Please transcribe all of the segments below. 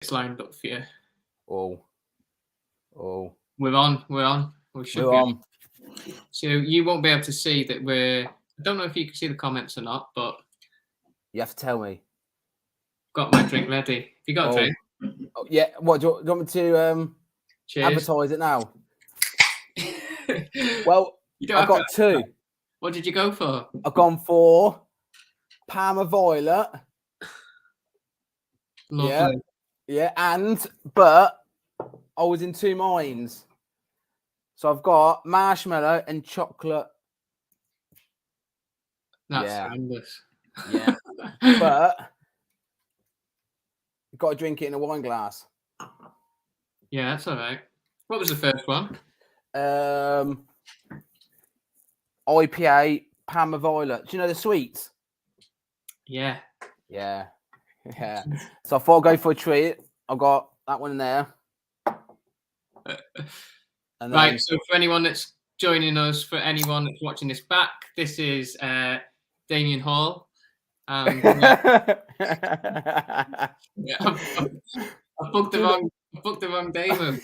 It's lined up for you. Oh. We're on. We should We're be on. So you won't be able to see that we're. I don't know if you can see the comments or not, but You have to tell me. got my drink ready. Have you got a drink? Oh, yeah. What do you want me to Cheers. advertise it now? Well, I've got two. What did you go for? I've gone for Parma Violet. Lovely. Yeah, but I was in two minds. So I've got marshmallow and chocolate. That's horrendous. Yeah. But you've got to drink it in a wine glass. Yeah, that's all right. What was the first one? IPA Parma Violet. Do you know the sweets? Yeah. So if I go for a treat, I've got that one in there. And right. So for anyone that's joining us, for anyone that's watching this back, this is Damian Hall. I booked the wrong Damon.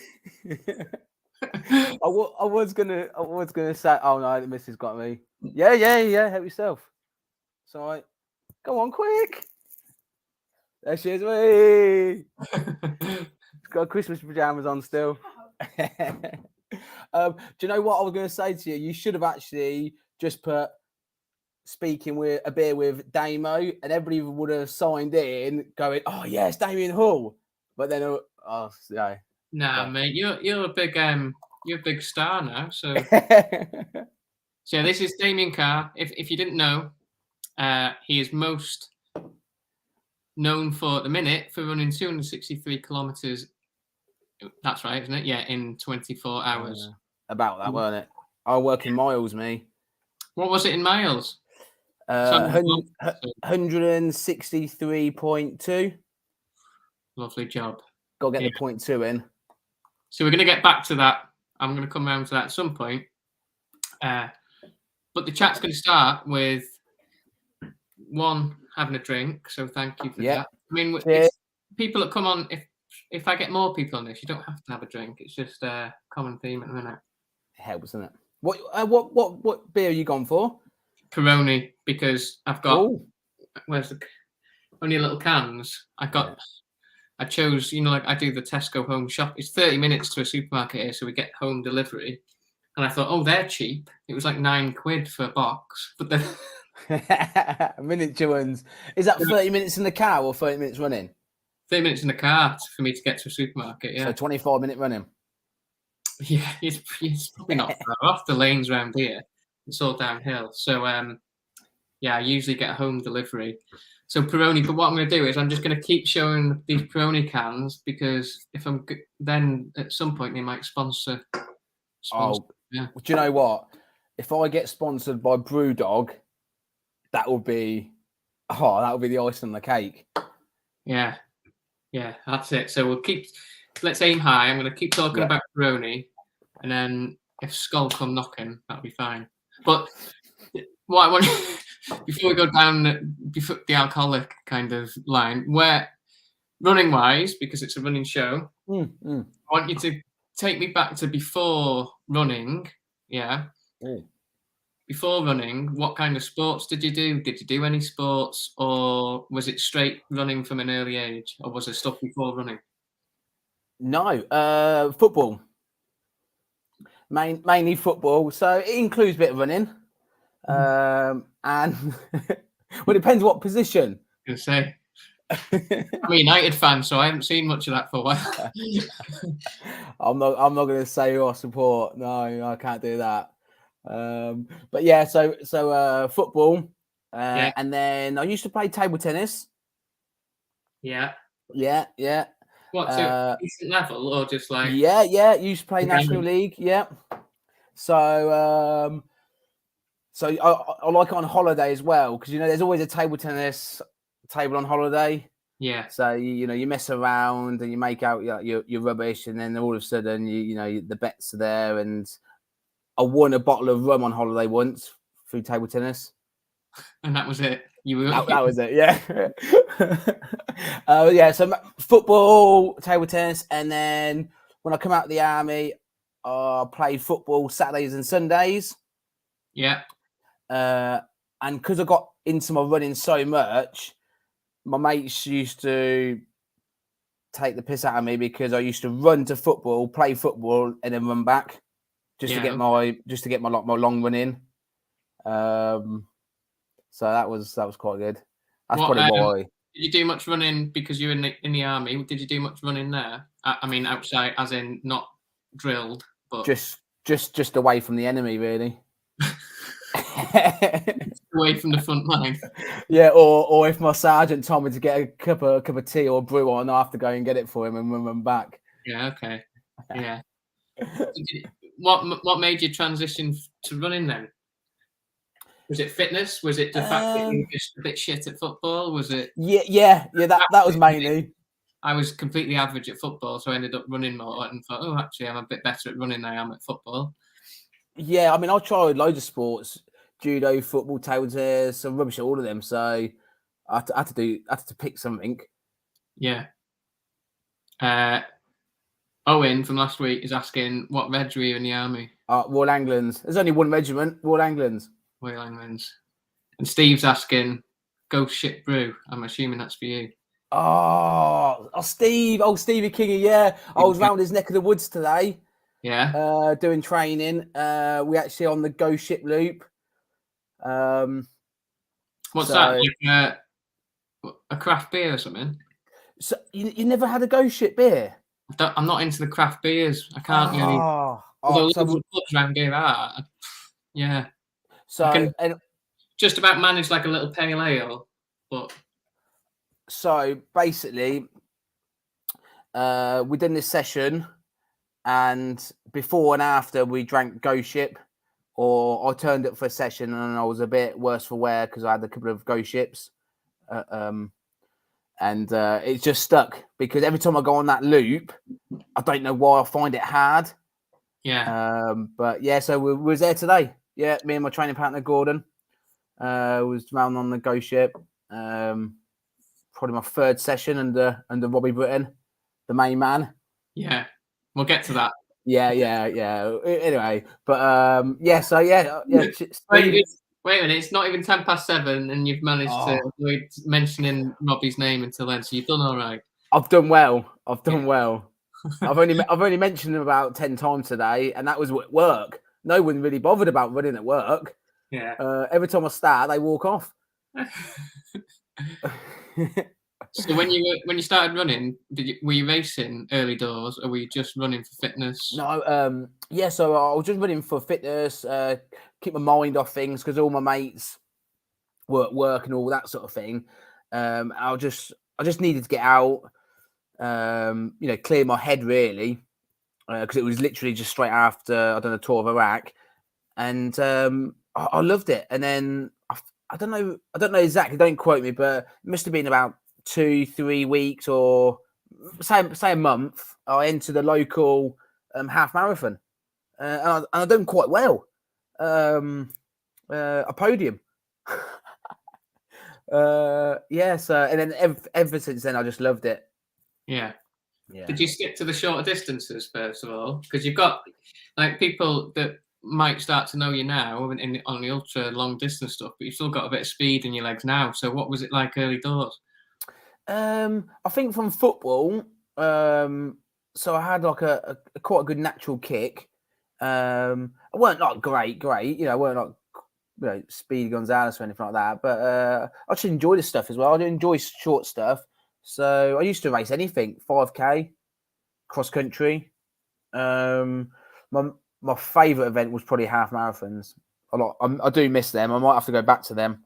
I was gonna say, oh no, the missus got me. Yeah. Help yourself. So I go on quick. There she is. She's got Christmas pajamas on still. Do you know what I was going to say to you? You should have actually just put speaking with a beer with Damo, and everybody would have signed in, going, "Oh yes, Damian Hall." But then, yeah. Nah, mate, you're a big star now. So, so this is Damian Carr. If you didn't know, he is most known for at the minute for running 263 kilometers. That's right, isn't it? Yeah, in 24 hours. About that, weren't it? I work in miles, me. What was it in miles? 163.2. Lovely job. Got to get the 0.2 in. So we're going to get back to that. I'm going to come around to that at some point. But the chat's going to start with one having a drink. So thank you for that. I mean, people that come on, if I get more people on this, you don't have to have a drink. It's just a common theme at the minute. It helps, doesn't it? What beer are you gone for? Peroni, because I've got only little cans. I chose, like I do the Tesco home shop. It's 30 minutes to a supermarket here, so we get home delivery. And I thought, they're cheap. It was like £9 for a box. But then miniature ones. Is that 30 minutes in the car or 30 minutes running? 30 minutes in the car for me to get to a supermarket, yeah. So 25-minute running. Yeah, it's probably not far off. The lanes around here, it's all downhill. So, I usually get a home delivery. So Peroni, but what I'm going to do is I'm just going to keep showing these Peroni cans, because if I'm then at some point they might sponsor. Yeah. Do you know what? If I get sponsored by Brewdog, that would be the icing on the cake. Yeah, that's it. So let's aim high. I'm going to keep talking about Peroni, and then if Skull come knocking, that'll be fine. But what I want before we go down the alcoholic kind of line, where running wise, because it's a running show, I want you to take me back to before running. Yeah. Before running, what kind of sports did you do? Did you do any sports, or was it straight running from an early age, or was there stuff before running? No, football. Mainly football. So it includes a bit of running. And well, it depends what position. I was going to say. I'm a United fan, so I haven't seen much of that for a while. I'm not going to say who I support. No, I can't do that. But yeah, so football, and then I used to play table tennis. Yeah. What, to decent level, or just like? Yeah. Used to play National League. Yeah. So I like it on holiday as well, because there's always a table tennis table on holiday. Yeah. So you mess around and you make out your rubbish, and then all of a sudden the bets are there. And I won a bottle of rum on holiday once through table tennis. And that was it. You were. That was it. Yeah. Yeah. So football, table tennis, and then when I come out of the army, I played football Saturdays and Sundays. Yeah. And because I got into my running so much, my mates used to take the piss out of me because I used to run to football, play football, and then run back just to get my long run in. So that was quite good. That's probably why. Did you do much running because you were in the army? Did you do much running there? I mean, outside, as in not drilled, but just away from the enemy, really. Away from the front line. Yeah, or if my sergeant told me to get a cup of tea or brew on, I have to go and get it for him and run back. Yeah. Okay. Yeah. What made you transition to running then? Was it fitness? Was it the fact that you were just a bit shit at football? Was it? Yeah. That was mainly. I was completely average at football, so I ended up running more and thought, oh, actually, I'm a bit better at running than I am at football. Yeah, I mean, I tried loads of sports: judo, football, table tennis, some rubbish at all of them. So I had to pick something. Yeah. Owen from last week is asking, what reg were you in the army? Royal Anglicans. There's only one regiment, Royal Anglicans. Royal Anglicans. And Steve's asking, ghost ship brew. I'm assuming that's for you. Oh, Stevie Kingy, yeah. I was round his neck of the woods today. Yeah. Doing training. We actually on the Ghost Ship loop. What's that? Like a craft beer or something? So you never had a Ghost Ship beer? I'm not into the craft beers. I can't really. Although loads of pubs around here are. Yeah. So I can just about manage like a little pale ale, but. So basically, we done this session, and before and after we drank Ghost Ship, or I turned up for a session and I was a bit worse for wear because I had a couple of Ghost Ships, and it just stuck because every time I go on that loop, I don't know why I find it hard. Yeah. But yeah, so we was there today. Yeah, me and my training partner Gordon was round on the Ghost Ship. Probably my third session under Robbie Britton, the main man. Yeah, we'll get to that. Yeah. Anyway, but yeah. So yeah. Wait a minute, it's not even 7:10, and you've managed to avoid mentioning Robbie's name until then. So you've done all right. I've done well. I've only mentioned him about 10 times today, and that was at work. No one really bothered about running at work. Yeah. Every time I start, they walk off. So when you started running, were you racing early doors, or were you just running for fitness? No, yeah. So I was just running for fitness, keep my mind off things because all my mates were at work and all that sort of thing. I just needed to get out, clear my head really, because it was literally just straight after I'd done a tour of Iraq, and I loved it. And then I don't know exactly, don't quote me, but it must have been about 2-3 weeks or say a month. I entered a local half marathon, and I done quite well. A podium. Yeah. So and then ever since then, I just loved it. Yeah. Did you stick to the shorter distances first of all? Because you've got like people that might start to know you now on the ultra long distance stuff, but you've still got a bit of speed in your legs now. So what was it like early doors? I think from football, so I had like a quite a good natural kick. I weren't like great, I weren't like Speedy Gonzalez or anything like that, but I just enjoy this stuff as well. I do enjoy short stuff. So I used to race anything, 5K, cross country. My favourite event was probably half marathons. I do miss them. I might have to go back to them.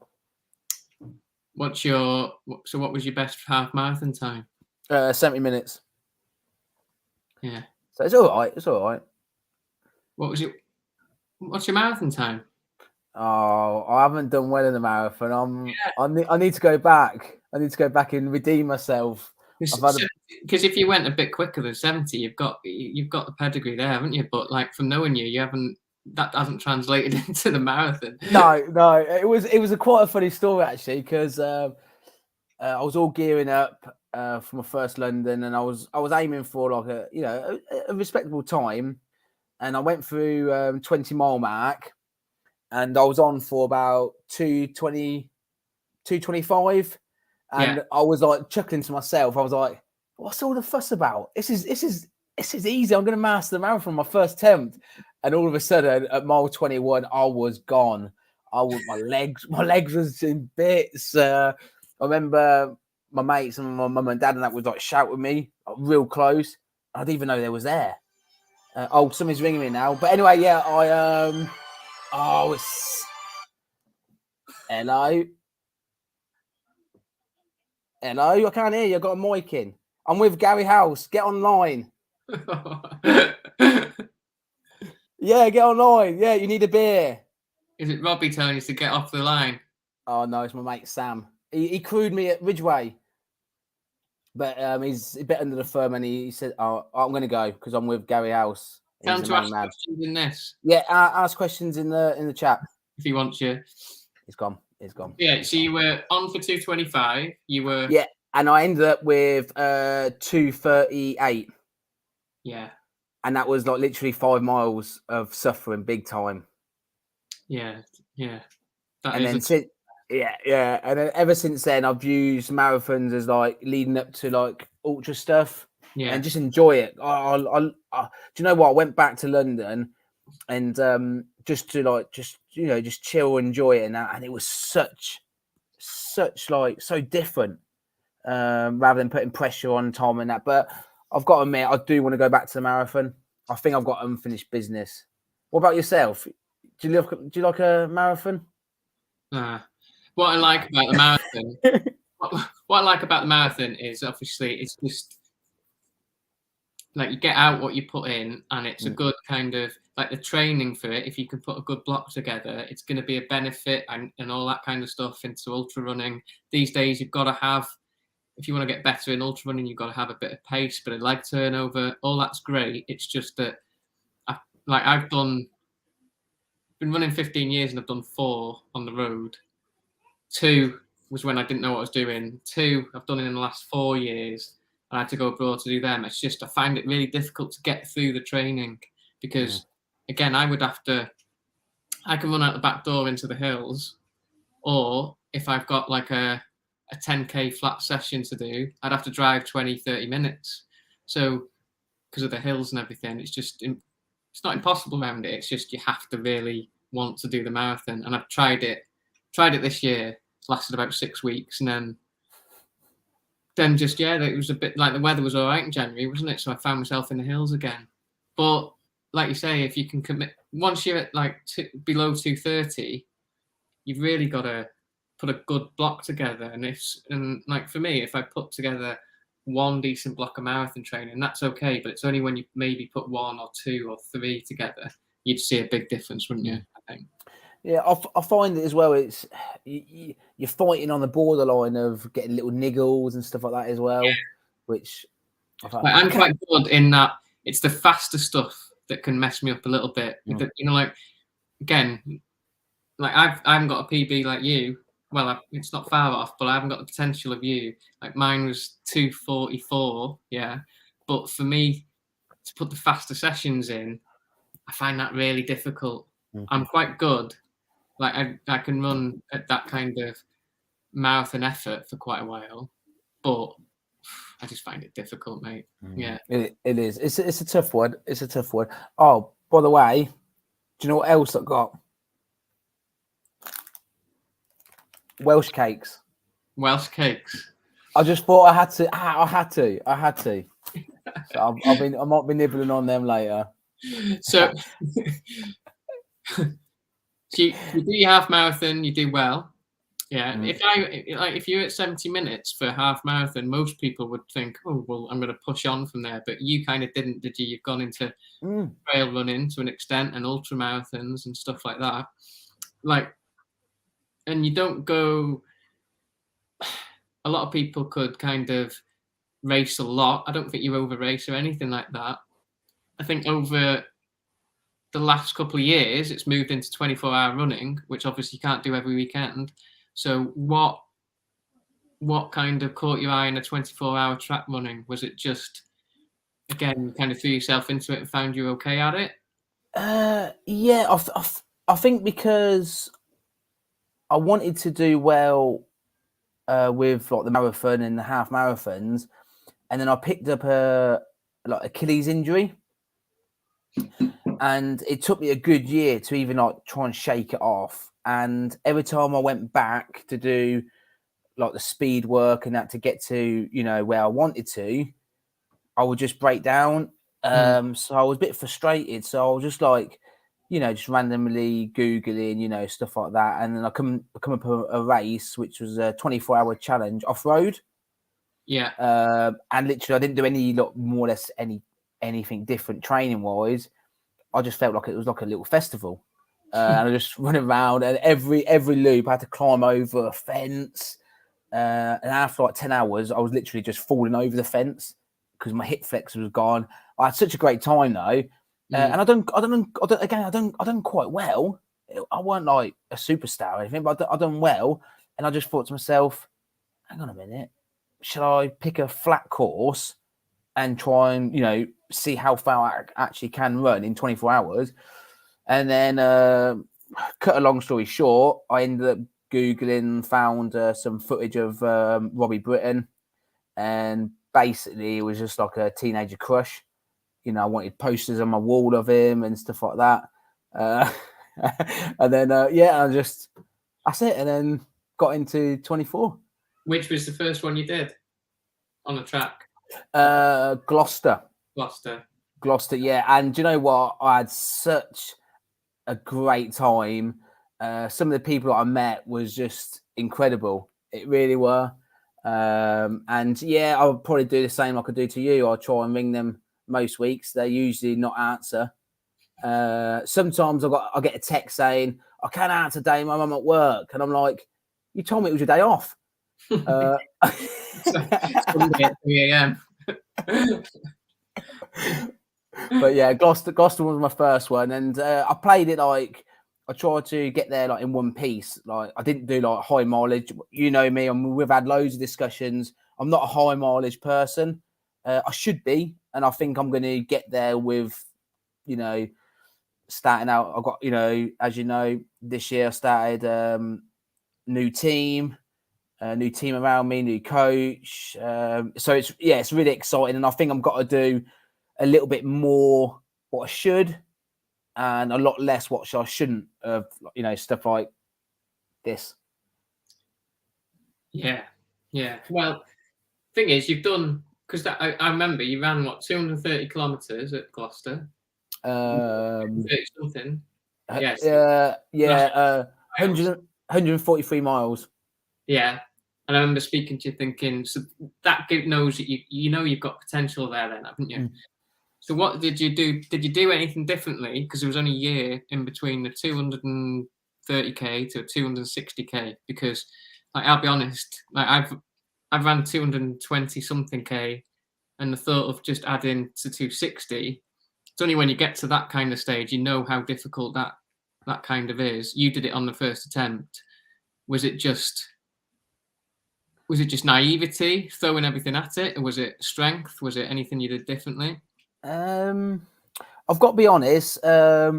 What was your best half marathon time? 70 minutes. Yeah. So it's all right. What's your marathon time? Oh, I haven't done well in the marathon. I need to go back. I need to go back and redeem myself. Because if you went a bit quicker than 70, you've got the pedigree there, haven't you? But like from knowing you haven't that hasn't translated into the marathon. No, it was quite a funny story actually, because I was all gearing up for my first London, and I was aiming for like a respectable time, and I went through 20-mile mark, and I was on for about 2:20, 2:25, and I was like chuckling to myself. I was like, "What's all the fuss about? This is easy. I'm going to master the marathon my first attempt." And all of a sudden, at mile 21, I was gone. My legs was in bits. I remember my mates and my mum and dad and that was like shouting at me real close. I didn't even know they was there. Somebody's ringing me now. But anyway, yeah, it's hello. Hello, I can't hear you. I got a mic in. I'm with Gary House. Get online. Yeah, get online. Yeah, you need a beer. Is it Robbie telling you to get off the line? Oh no, it's my mate Sam. He crewed me at Ridgeway, but he's a bit under the thumb, and he said, "Oh, I'm going to go because I'm with Gary House." Tell him to ask questions in this. Yeah, ask questions in the chat if he wants you. He's gone. Yeah, so you were on for 2:25. You were. Yeah, and I ended up with 2:38. Yeah. And that was like literally 5 miles of suffering, big time. Yeah. And then and then ever since then, I've used marathons as like leading up to like ultra stuff. Yeah. And just enjoy it. Do you know what? I went back to London and just to just chill, enjoy it, and it was such like so different. Rather than putting pressure on time and that, but I've got to admit, I do want to go back to the marathon. I think I've got unfinished business. What about yourself? Do you like a marathon? What I like about the marathon, what I like about the marathon is obviously it's just like you get out what you put in, and it's a good kind of like the training for it. If you can put a good block together, it's going to be a benefit and all that kind of stuff into ultra running. These days, you've got to have. If you want to get better in ultra running, you've got to have a bit of pace, but a leg turnover, all that's great. It's just that, I've been running 15 years and I've done 4 on the road. 2 was when I didn't know what I was doing. 2 I've done in the last 4 years, and I had to go abroad to do them. It's just I find it really difficult to get through the training because, again, I can run out the back door into the hills, or if I've got like a 10K flat session to do, I'd have to drive 20-30 minutes. So because of the hills and everything, it's not impossible around it. It's just you have to really want to do the marathon. And I've tried it this year. It's lasted about 6 weeks, and then just it was a bit like the weather was all right in January, wasn't it? So I found myself in the hills again. But like you say, if you can commit once you're at like below 2:30, you've really got to put a good block together. And like for me, if I put together one decent block of marathon training, that's okay. But it's only when you maybe put 1 or 2 or 3 together, you'd see a big difference, wouldn't you? I think. Yeah, I find it as well. It's you're fighting on the borderline of getting little niggles and stuff like that as well, which I'm quite good in that. It's the faster stuff that can mess me up a little bit. Like again, like I haven't got a PB like you. Well, it's not far off, but I haven't got the potential of you. Like mine was 2:44, yeah. But for me to put the faster sessions in, I find that really difficult. I'm quite good. Like I can run at that kind of marathon effort for quite a while, but I just find it difficult, mate. Yeah, it is. It's a tough one. It's a tough one. Oh, by the way, do you know what else I got? Welsh cakes. Welsh cakes. I just thought I had to. I had to. So I might be nibbling on them later. So, you do your half marathon, you do well. Yeah. If you're at 70 minutes for a half marathon, most people would think, oh well, I'm going to push on from there. But you kind of didn't, did you? You've gone into trail running to an extent and ultra marathons and stuff like that. And you don't go. A lot of people could kind of race a lot. I don't think you over race or anything like that. I think over the last couple of years, it's moved into 24-hour running, which obviously you can't do every weekend. So what kind of caught your eye in a 24-hour track running? Was it just, again, you kind of threw yourself into it and found you okay at it? Yeah, I think because I wanted to do well with like the marathon and the half marathons, and then I picked up a like Achilles injury, and it took me a good year to even like try and shake it off. And every time I went back to do like the speed work and that to get to where I wanted to, I would just break down. So I was a bit frustrated. So I was just like, just randomly Googling, stuff like that. And then I come up a race, which was a 24-hour challenge off-road. Yeah. And literally I didn't do any more or less anything different training-wise. I just felt like it was like a little festival. And I just run around, and every loop I had to climb over a fence. And after like 10 hours, I was literally just falling over the fence because my hip flexor was gone. I had such a great time though. And I done quite well. I weren't like a superstar or anything, but I done well. And I just thought to myself, hang on a minute, should I pick a flat course and try and, see how far I actually can run in 24 hours? And then, cut a long story short, I ended up Googling, found some footage of Robbie Britton, and basically it was just like a teenager crush. I wanted posters on my wall of him and stuff like that. And then, that's it. And then got into 24. Which was the first one you did on the track? Gloucester. Gloucester, yeah. And do you know what? I had such a great time. Some of the people that I met was just incredible. It really were. And yeah, I would probably do the same like I do to you. I'll try and ring them most weeks. They usually not answer. Sometimes I get a text saying, I can't answer today, Mum, I'm at work. And I'm like, you told me it was your day off. Sunday at 3 a.m. But yeah, Gloucester was my first one, and I played it like I tried to get there like in one piece. Like I didn't do like high mileage. You know me, we've had loads of discussions. I'm not a high mileage person. I should be, and I think I'm going to get there with, starting out. I got, as you know, this year I started new team around me, new coach. So it's really exciting, and I think I've got to do a little bit more what I should and a lot less what I shouldn't of, stuff like this. Yeah. Well, thing is, you've done, because I remember you ran 230 kilometers at Gloucester. 30 something. Yes. 143 miles. Yeah. And I remember speaking to you thinking, so that knows that you've got potential there then, haven't you? So what did you do? Did you do anything differently? Because there was only a year in between the 230k to 260k. Because, like, I'll be honest, like I've ran 220 something k, and the thought of just adding to 260. It's only when you get to that kind of stage you know how difficult that kind of is. You did it on the first attempt. Was it just naivety, throwing everything at it, or was it strength? Was it anything you did differently? I've got to be honest. I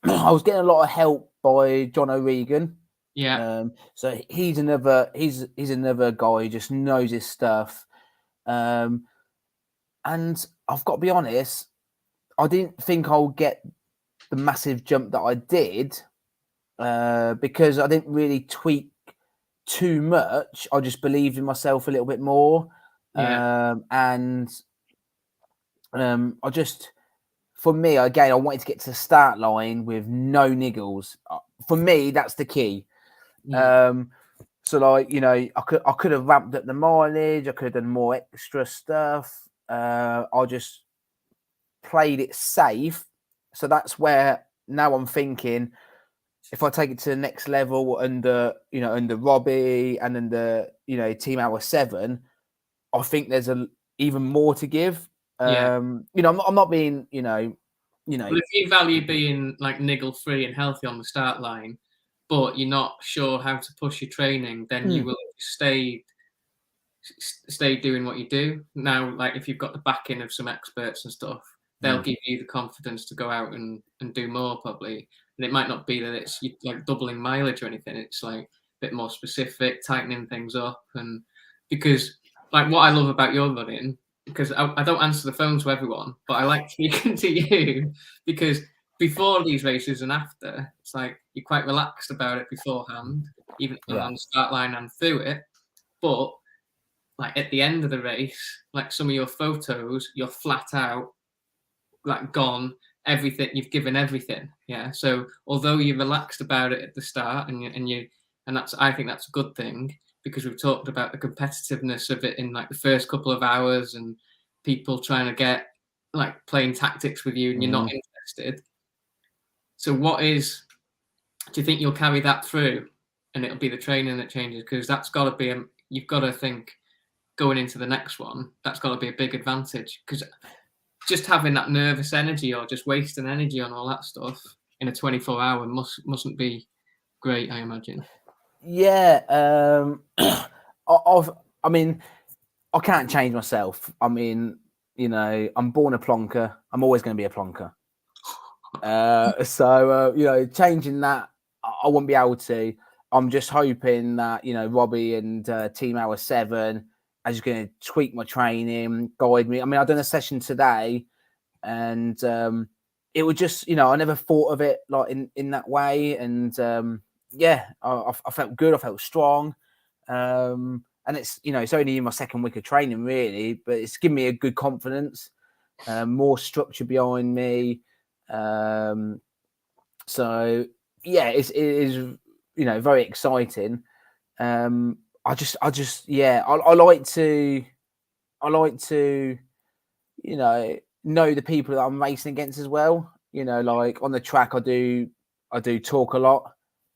was getting a lot of help by John O'Regan. Yeah. So he's another guy who just knows his stuff. And I've got to be honest, I didn't think I'll get the massive jump that I did because I didn't really tweak too much. I just believed in myself a little bit more. Yeah. I just, for me, again, I wanted to get to the start line with no niggles. For me, that's the key. So like, I could have ramped up the mileage. I could have done more extra stuff. I just played it safe. So that's where now I'm thinking, if I take it to the next level under Robbie and under, Team Hour 7, I think there's even more to give. I'm not being, you know. Well, if you value being like niggle free and healthy on the start line, but you're not sure how to push your training, then you will stay doing what you do. Now, like if you've got the backing of some experts and stuff, they'll give you the confidence to go out and do more probably. And it might not be that it's like doubling mileage or anything. It's like a bit more specific, tightening things up. And because like what I love about your running, because I don't answer the phone to everyone, but I like speaking to you because before these races and after, it's like you're quite relaxed about it beforehand, even on the start line and through it. But like at the end of the race, like some of your photos, you're flat out, like gone, everything, you've given everything. Yeah. So although you're relaxed about it at the start and that's, I think that's a good thing because we've talked about the competitiveness of it in like the first couple of hours and people trying to get like playing tactics with you and you're not interested. So do you think you'll carry that through and it'll be the training that changes? Because that's got to be, you've got to think going into the next one, that's got to be a big advantage because just having that nervous energy or just wasting energy on all that stuff in a 24-hour mustn't be great, I imagine. Yeah. I mean, I can't change myself. I mean, you know, I'm born a plonker. I'm always going to be a plonker. So you know, changing that, I won't be able to. I'm just hoping that, you know, Robbie and Team Hour 7 are just going to tweak my training, guide me. I mean, I've done a session today and it was just, you know, I never thought of it like in that way. And yeah, I felt good. I felt strong. And it's, you know, it's only in my second week of training really, but it's given me a good confidence, more structure behind me. So yeah, it is, you know, very exciting. I just, yeah, I like to, you know the people that I'm racing against as well. You know, like on the track, I do talk a lot.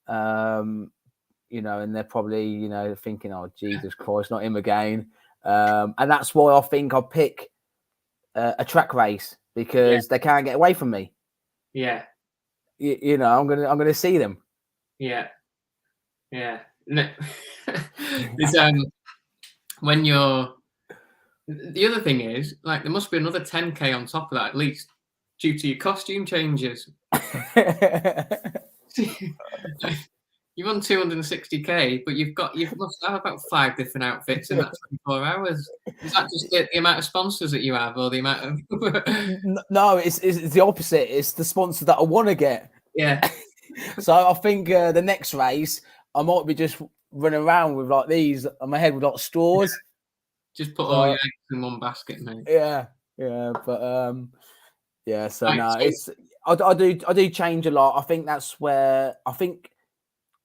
You know, and they're probably, you know, thinking, oh, Jesus Christ, not him again. And that's why I think I'll pick a track race because they can't get away from me. Yeah. You know, I'm gonna see them. Yeah. Yeah. No. When you're, the other thing is, like, there must be another 10K on top of that at least due to your costume changes. You run 260K, but you must have about 5 different outfits in that 24 hours. Is that just the amount of sponsors that you have, or the amount of? No, it's the opposite. It's the sponsor that I want to get. Yeah. So I think the next race I might be just running around with like these on my head with like straws. Just put all your eggs in one basket, mate. Yeah, but yeah. So Right, no, it's I do change a lot. I think that's where I think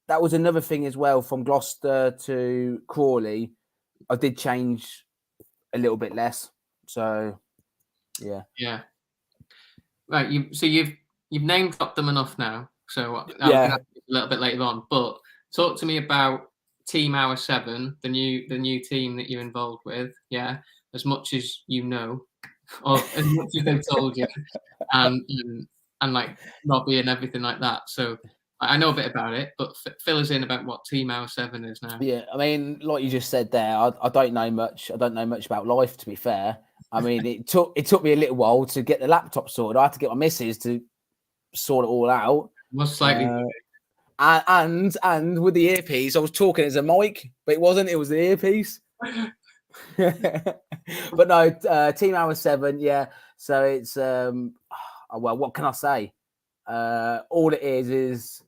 that was another thing as well from Gloucester to Crawley. I did change a little bit less. So yeah. Yeah. Right. You've name dropped them enough now. So I'll Yeah. a little bit later on. But talk to me about Team Hour 7, the new team that you're involved with. Yeah, as much as you know, or as much as they've told you, and like Robbie and everything like that. So I know a bit about it, but fill us in about what Team Hour 7 is now. Yeah, I mean, like you just said there, I don't know much. I don't know much about life, to be fair. I mean, it took me a little while to get the laptop sorted. I had to get my missus to sort it all out. Most slightly. And with the earpiece, I was talking as a mic, but it wasn't. It was the earpiece. But no, Team Hour 7, yeah. So it's well, what can I say? All it is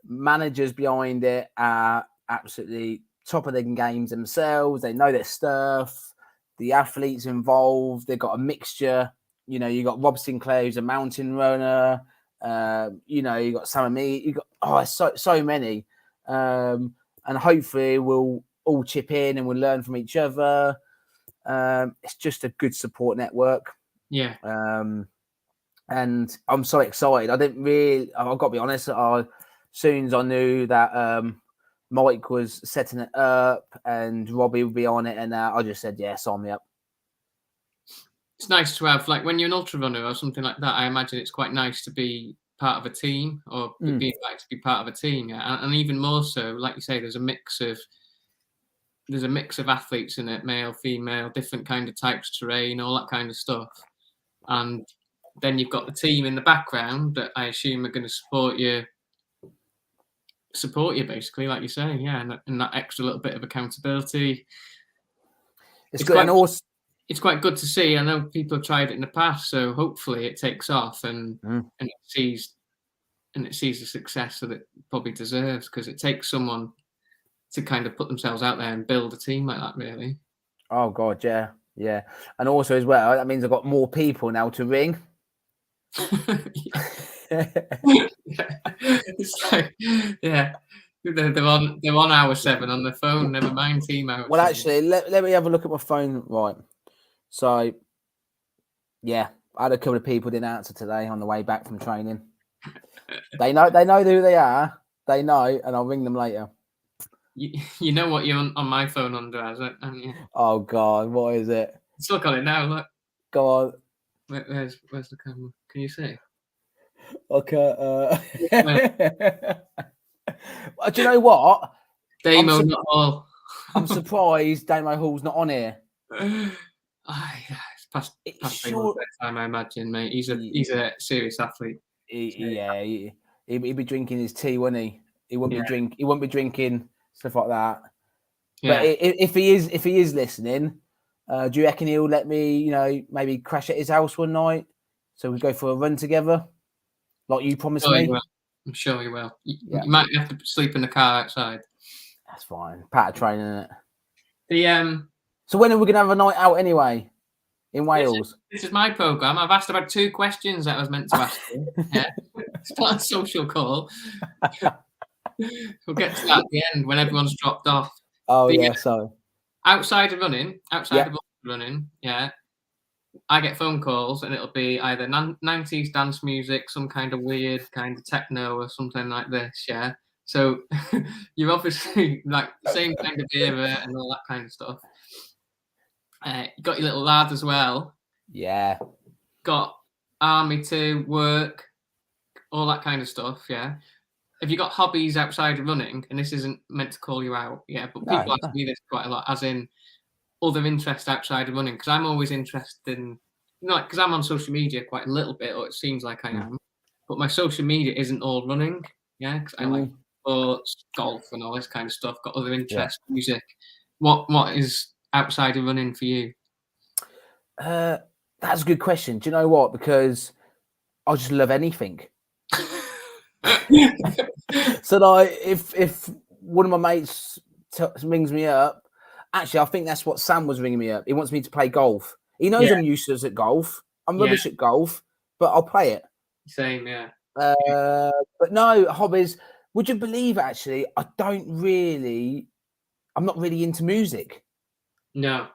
managers behind it are absolutely top of their games themselves. They know their stuff. The athletes involved, they've got a mixture. You know, you got Rob Sinclair, who's a mountain runner. You know, you got Sam and me. You got so many, and hopefully we'll all chip in and we'll learn from each other. It's just a good support network. Yeah. And I'm so excited. I didn't really. I've got to be honest. As soon as I knew that Mike was setting it up and Robbie would be on it, and I just said, "Yeah, sign me up." it's nice to have, like when you're an ultra runner or something like that. I imagine it's quite nice to be part of a team or be invited to be part of a team. Yeah, and even more so, like you say, there's a mix of athletes in it, male, female, different kind of types of terrain, all that kind of stuff. And then you've got the team in the background that I assume are going to support you basically, like you say, yeah, and that extra little bit of accountability. It's good, it's quite good to see. I know people have tried it in the past, so hopefully it takes off and it sees the success that it probably deserves, because it takes someone to kind of put themselves out there and build a team like that, really. Oh God, yeah. And also as well, that means I've got more people now to ring. It's like, yeah, they're on hour 7 on the phone. Never mind team hour. Well, actually, let me have a look at my phone. Right, so yeah, I had a couple of people didn't answer today on the way back from training. They know who they are. They know, and I'll ring them later. You know what you're on my phone under, has it? Oh God, what is it? Let's look at it now. Look. Go on. Where's the camera? Can you see? Okay. Do you know what? Damo not all. I'm surprised Damo Hall's not on here. It's past time, I imagine, mate. He's a serious athlete. He'd be drinking his tea, wouldn't he? He wouldn't be drinking stuff like that. Yeah. But if he is listening, do you reckon he'll let me, maybe crash at his house one night so we go for a run together, like you promised me? I'm sure he will. You might have to sleep in the car outside. That's fine. Part of training, isn't it? So when are we gonna have a night out anyway? In Wales. This is my programme. I've asked about 2 questions that I was meant to ask you. Yeah. It's not a social call. We'll get to that at the end when everyone's dropped off. Oh, sorry. Outside of running, yeah, I get phone calls and it'll be either 90s dance music, some kind of weird kind of techno or something like this, yeah. So you're obviously like the same kind of era and all that kind of stuff. You got your little lad as well. Yeah. Got army to work, all that kind of stuff, yeah. Have you got hobbies outside of running? And this isn't meant to call you out, yeah, but people ask me this quite a lot, as in other interests outside of running, because I'm always interested in, because I'm on social media quite a little bit, or it seems like I am, but my social media isn't all running, yeah, because I like sports, golf, and all this kind of stuff. Got other interests, music. What is outside of running for you? That's a good question. Do you know what? Because I just love anything. So like, if one of my mates rings me up, actually, I think that's what Sam was ringing me up. He wants me to play golf. He knows I'm useless at golf. I'm rubbish at golf, but I'll play it. Same, yeah. But no, hobbies. Would you believe, actually, I'm not really into music. No.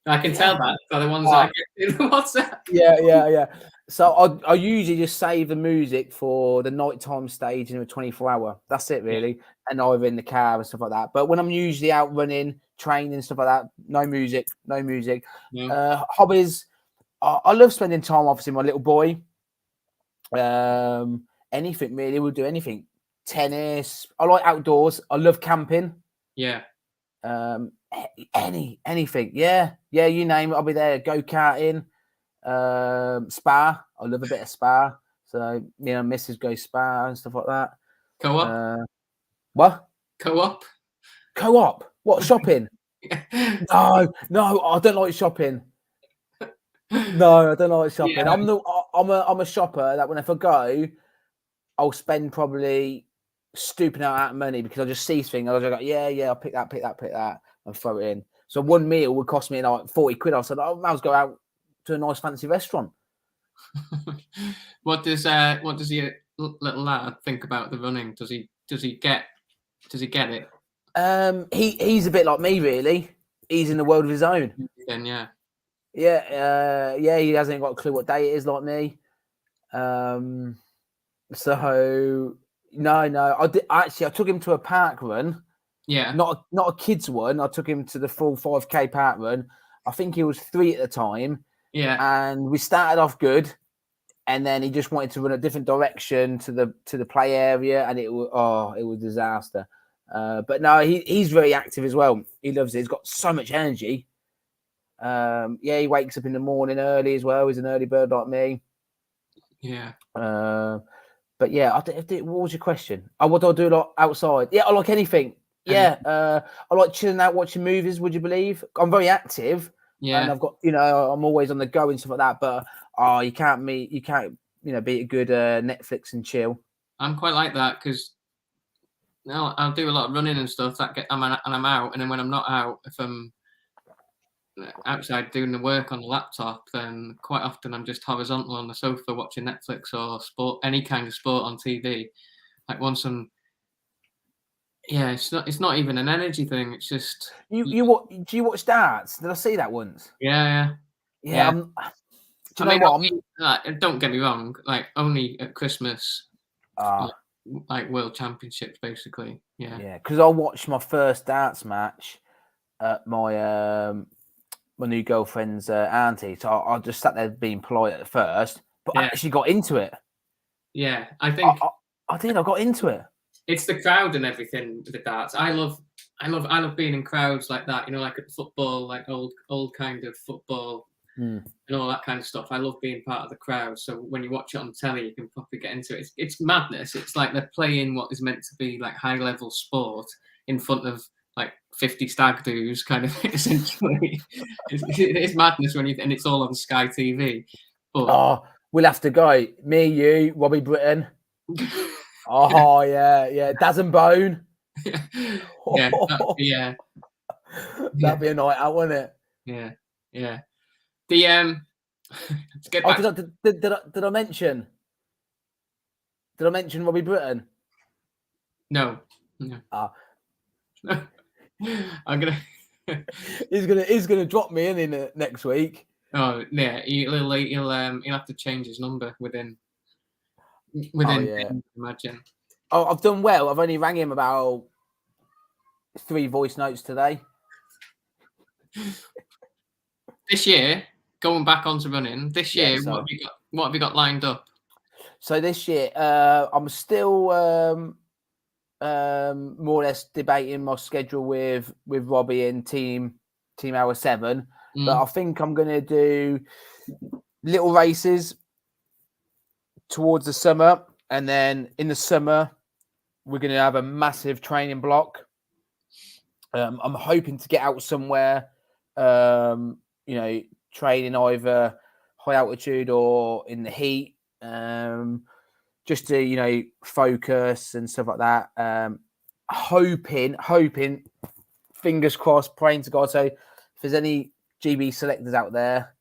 I can tell that by the ones that I get in WhatsApp. Yeah. So I usually just save the music for the nighttime stage in a 24-hour. That's it, really. Yeah. And either in the car and stuff like that. But when I'm usually out running, training, stuff like that, no music. Yeah. Hobbies. I love spending time, obviously, with my little boy. Anything, really. We'll do anything. Tennis. I like outdoors. I love camping. Yeah. Anything. Yeah, you name it, I'll be there. Go karting, spa. I love a bit of spa. So Mrs. goes spa and stuff like that. Co-op. What? Co-op. What, shopping? No, I don't like shopping. No, I don't like shopping. Yeah. I'm a shopper that when if I go, I'll spend probably stupid amount of money because I just see things. I just go, yeah, I'll pick that, and throw it in. So one meal would cost me like 40 quid. I said, I might as well go out to a nice fancy restaurant. What does your little lad think about the running? Does he get it? He's a bit like me, really. He's in the world of his own. Then yeah. He hasn't got a clue what day it is like me. So no. I took him to a park run. Yeah. Not a kids one. I took him to the full 5K park run. I think he was 3 at the time. Yeah. And we started off good, and then he just wanted to run a different direction to the play area, and it was disaster. But no, he's very active as well. He loves it. He's got so much energy. He wakes up in the morning early as well. He's an early bird like me. Yeah. But yeah, what was your question? What do I do outside? Yeah, I like anything. Yeah, I like chilling out, watching movies. Would you believe? I'm very active, and I've got I'm always on the go and stuff like that. But you can't be a good Netflix and chill. I'm quite like that because I'll do a lot of running and stuff. I'm out, and then when I'm not out, if I'm outside doing the work on the laptop, then quite often I'm just horizontal on the sofa watching Netflix or any kind of sport on TV. Like it's not even an energy thing. It's just do you watch darts? Did I see that once? Yeah. Do you know what? Don't get me wrong. Like only at Christmas, like World Championships, basically. Yeah, because I watched my first darts match at my new girlfriend's auntie. So I just sat there being polite at first, but I actually got into it. Yeah, I think I did. I got into it. It's the crowd and everything. The darts. I love being in crowds like that. Like at football, like old kind of football and all that kind of stuff. I love being part of the crowd. So when you watch it on telly, you can properly get into it. It's madness. It's like they're playing what is meant to be like high level sport in front of like 50 stag doos, kind of essentially. It's madness and it's all on Sky TV. But we'll have to go. Me, you, Robbie Britton. Yeah, Daz and Bone. Yeah. That'd be a night out, wouldn't it? Yeah. Let's get back. Did I mention? Did I mention Robbie Britton? No. I'm gonna. He's gonna drop me in next week. Oh yeah, he'll have to change his number within. Imagine. Oh, I've done well. I've only rang him about 3 voice notes today. This year, going back onto running. This year, what have you got lined up? So this year, I'm still more or less debating my schedule with Robbie and Team Hour 7. But I think I'm going to do little races towards the summer, and then in the summer we're going to have a massive training block. I'm hoping to get out somewhere, training either high altitude or in the heat, just to focus and stuff like that. Hoping, fingers crossed, praying to God. So if there's any GB selectors out there,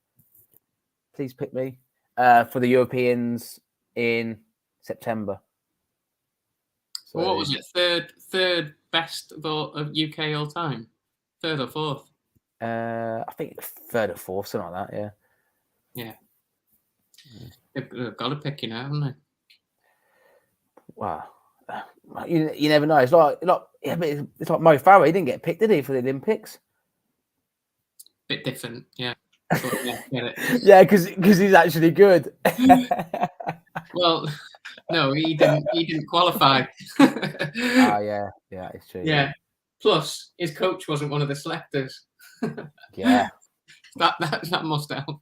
please pick me for the Europeans in September. So what was it? Third best of UK all time? Third or fourth? I think third or fourth, something like that. Yeah. They've got to pick you now, haven't they? Wow. You never know. It's like but it's like Mo Farah. He didn't get picked, did he, for the Olympics? Bit different, yeah. Yeah, because he's actually good. Well, no, he didn't qualify. Yeah, it's true. Yeah. Plus, his coach wasn't one of the selectors. Yeah. That must help.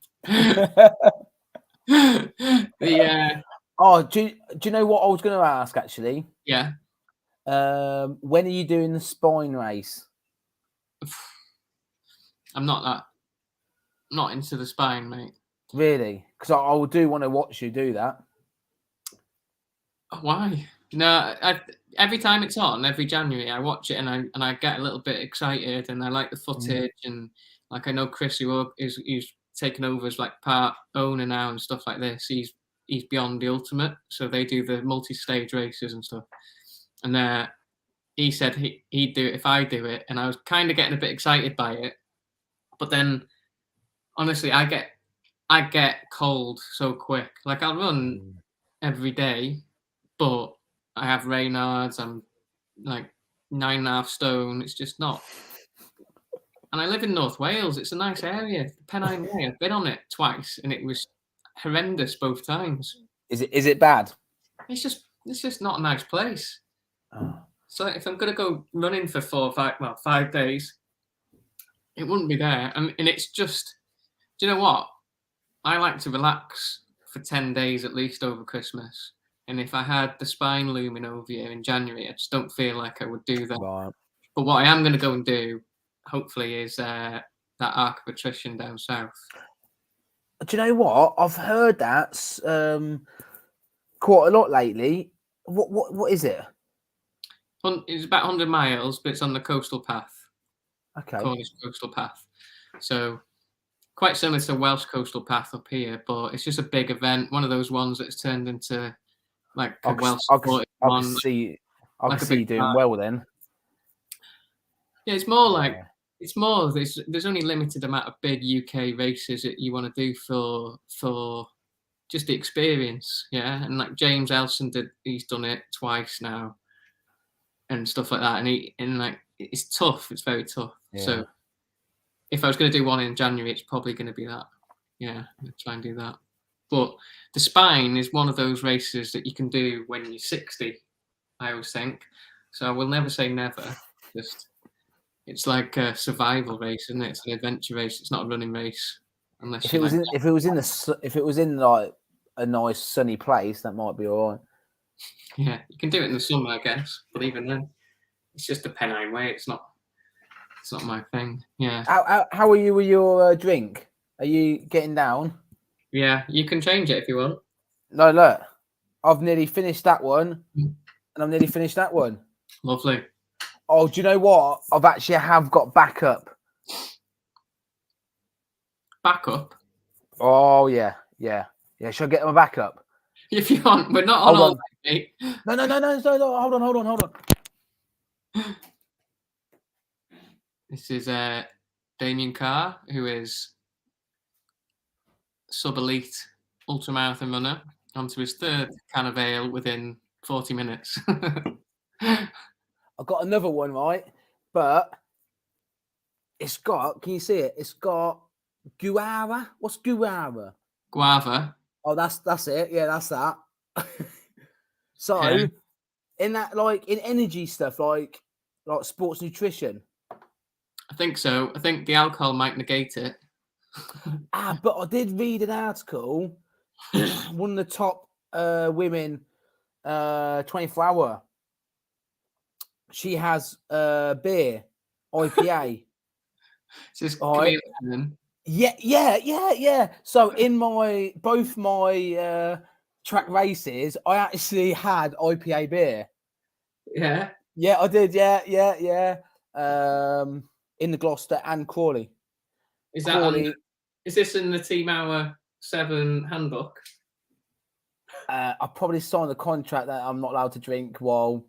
Do you know what I was going to ask actually? Yeah. When are you doing the spine race? I'm not into the spine, mate. Really? Because I do want to watch you do that. Why? No, every time it's on, every January, I watch it and I get a little bit excited and I like the footage and like I know Chris who's taken over as like part owner now and stuff like this. He's beyond the ultimate, so they do the multi-stage races and stuff. And he said he'd do it if I do it, and I was kind of getting a bit excited by it. But then, honestly, I get cold so quick. Like I'll run every day, but I have Raynaud's. I'm like 9.5 stone. It's just not. And I live in North Wales. It's a nice area. Pennine Way. I've been on it twice, and it was horrendous both times. Is it bad? It's just not a nice place. Oh. So if I'm gonna go running for 5 days, it wouldn't be there. And it's just, do you know what? I like to relax for 10 days at least over Christmas. And if I had the spine looming over here in January, I just don't feel like I would do that. Right. But what I am going to go and do, hopefully, is that Arc of Attrition down south. Do you know what? I've heard that quite a lot lately. What is it? It's about 100 miles, but it's on the coastal path. Okay. Cornish coastal path. So quite similar to Welsh coastal path up here, but it's just a big event. One of those ones that's turned into like a Welsh supported one. I can see you doing well then. Yeah, it's more like there's only limited amount of big UK races that you want to do for just the experience, yeah. And like James Elson he's done it twice now, and stuff like that. And like it's tough. It's very tough. Yeah. So if I was going to do one in January, it's probably going to be that. Yeah, I'm going to try and do that. But the Spine is one of those races that you can do when you're 60. I always think. So I will never say never. Just it's like a survival race, isn't it? It's an adventure race. It's not a running race. Unless if it was in like a nice sunny place, that might be all right. Yeah, you can do it in the summer, I guess. But even then, it's just a Pennine Way. It's not my thing. Yeah. How are you with your drink? Are you getting down? Yeah, you can change it if you want. No, look, I've nearly finished that one, and I'm nearly finished that one. Lovely. Oh, do you know what? I've got backup. Backup? Oh, yeah. Should I get my backup? If you want. We're not on all day, mate. No. Hold on. This is Damian Carr, who is sub-elite ultramarathon runner, onto his third can of ale within 40 minutes. I've got another one, right? But it's got, can you see it? It's got guava. What's guava? Guava. Oh, that's it. Yeah, that's that. So, yeah. In that, like, in energy stuff, like sports nutrition. I think so. I think the alcohol might negate it. But I did read an article. One of the top women, 24-hour. She has beer, IPA. Is this Yeah. So in both my track races, I actually had IPA beer. Yeah. Yeah, I did. Yeah. In the Gloucester and Crawley. Is this in the Team Hour 7 handbook? I probably signed a contract that I'm not allowed to drink while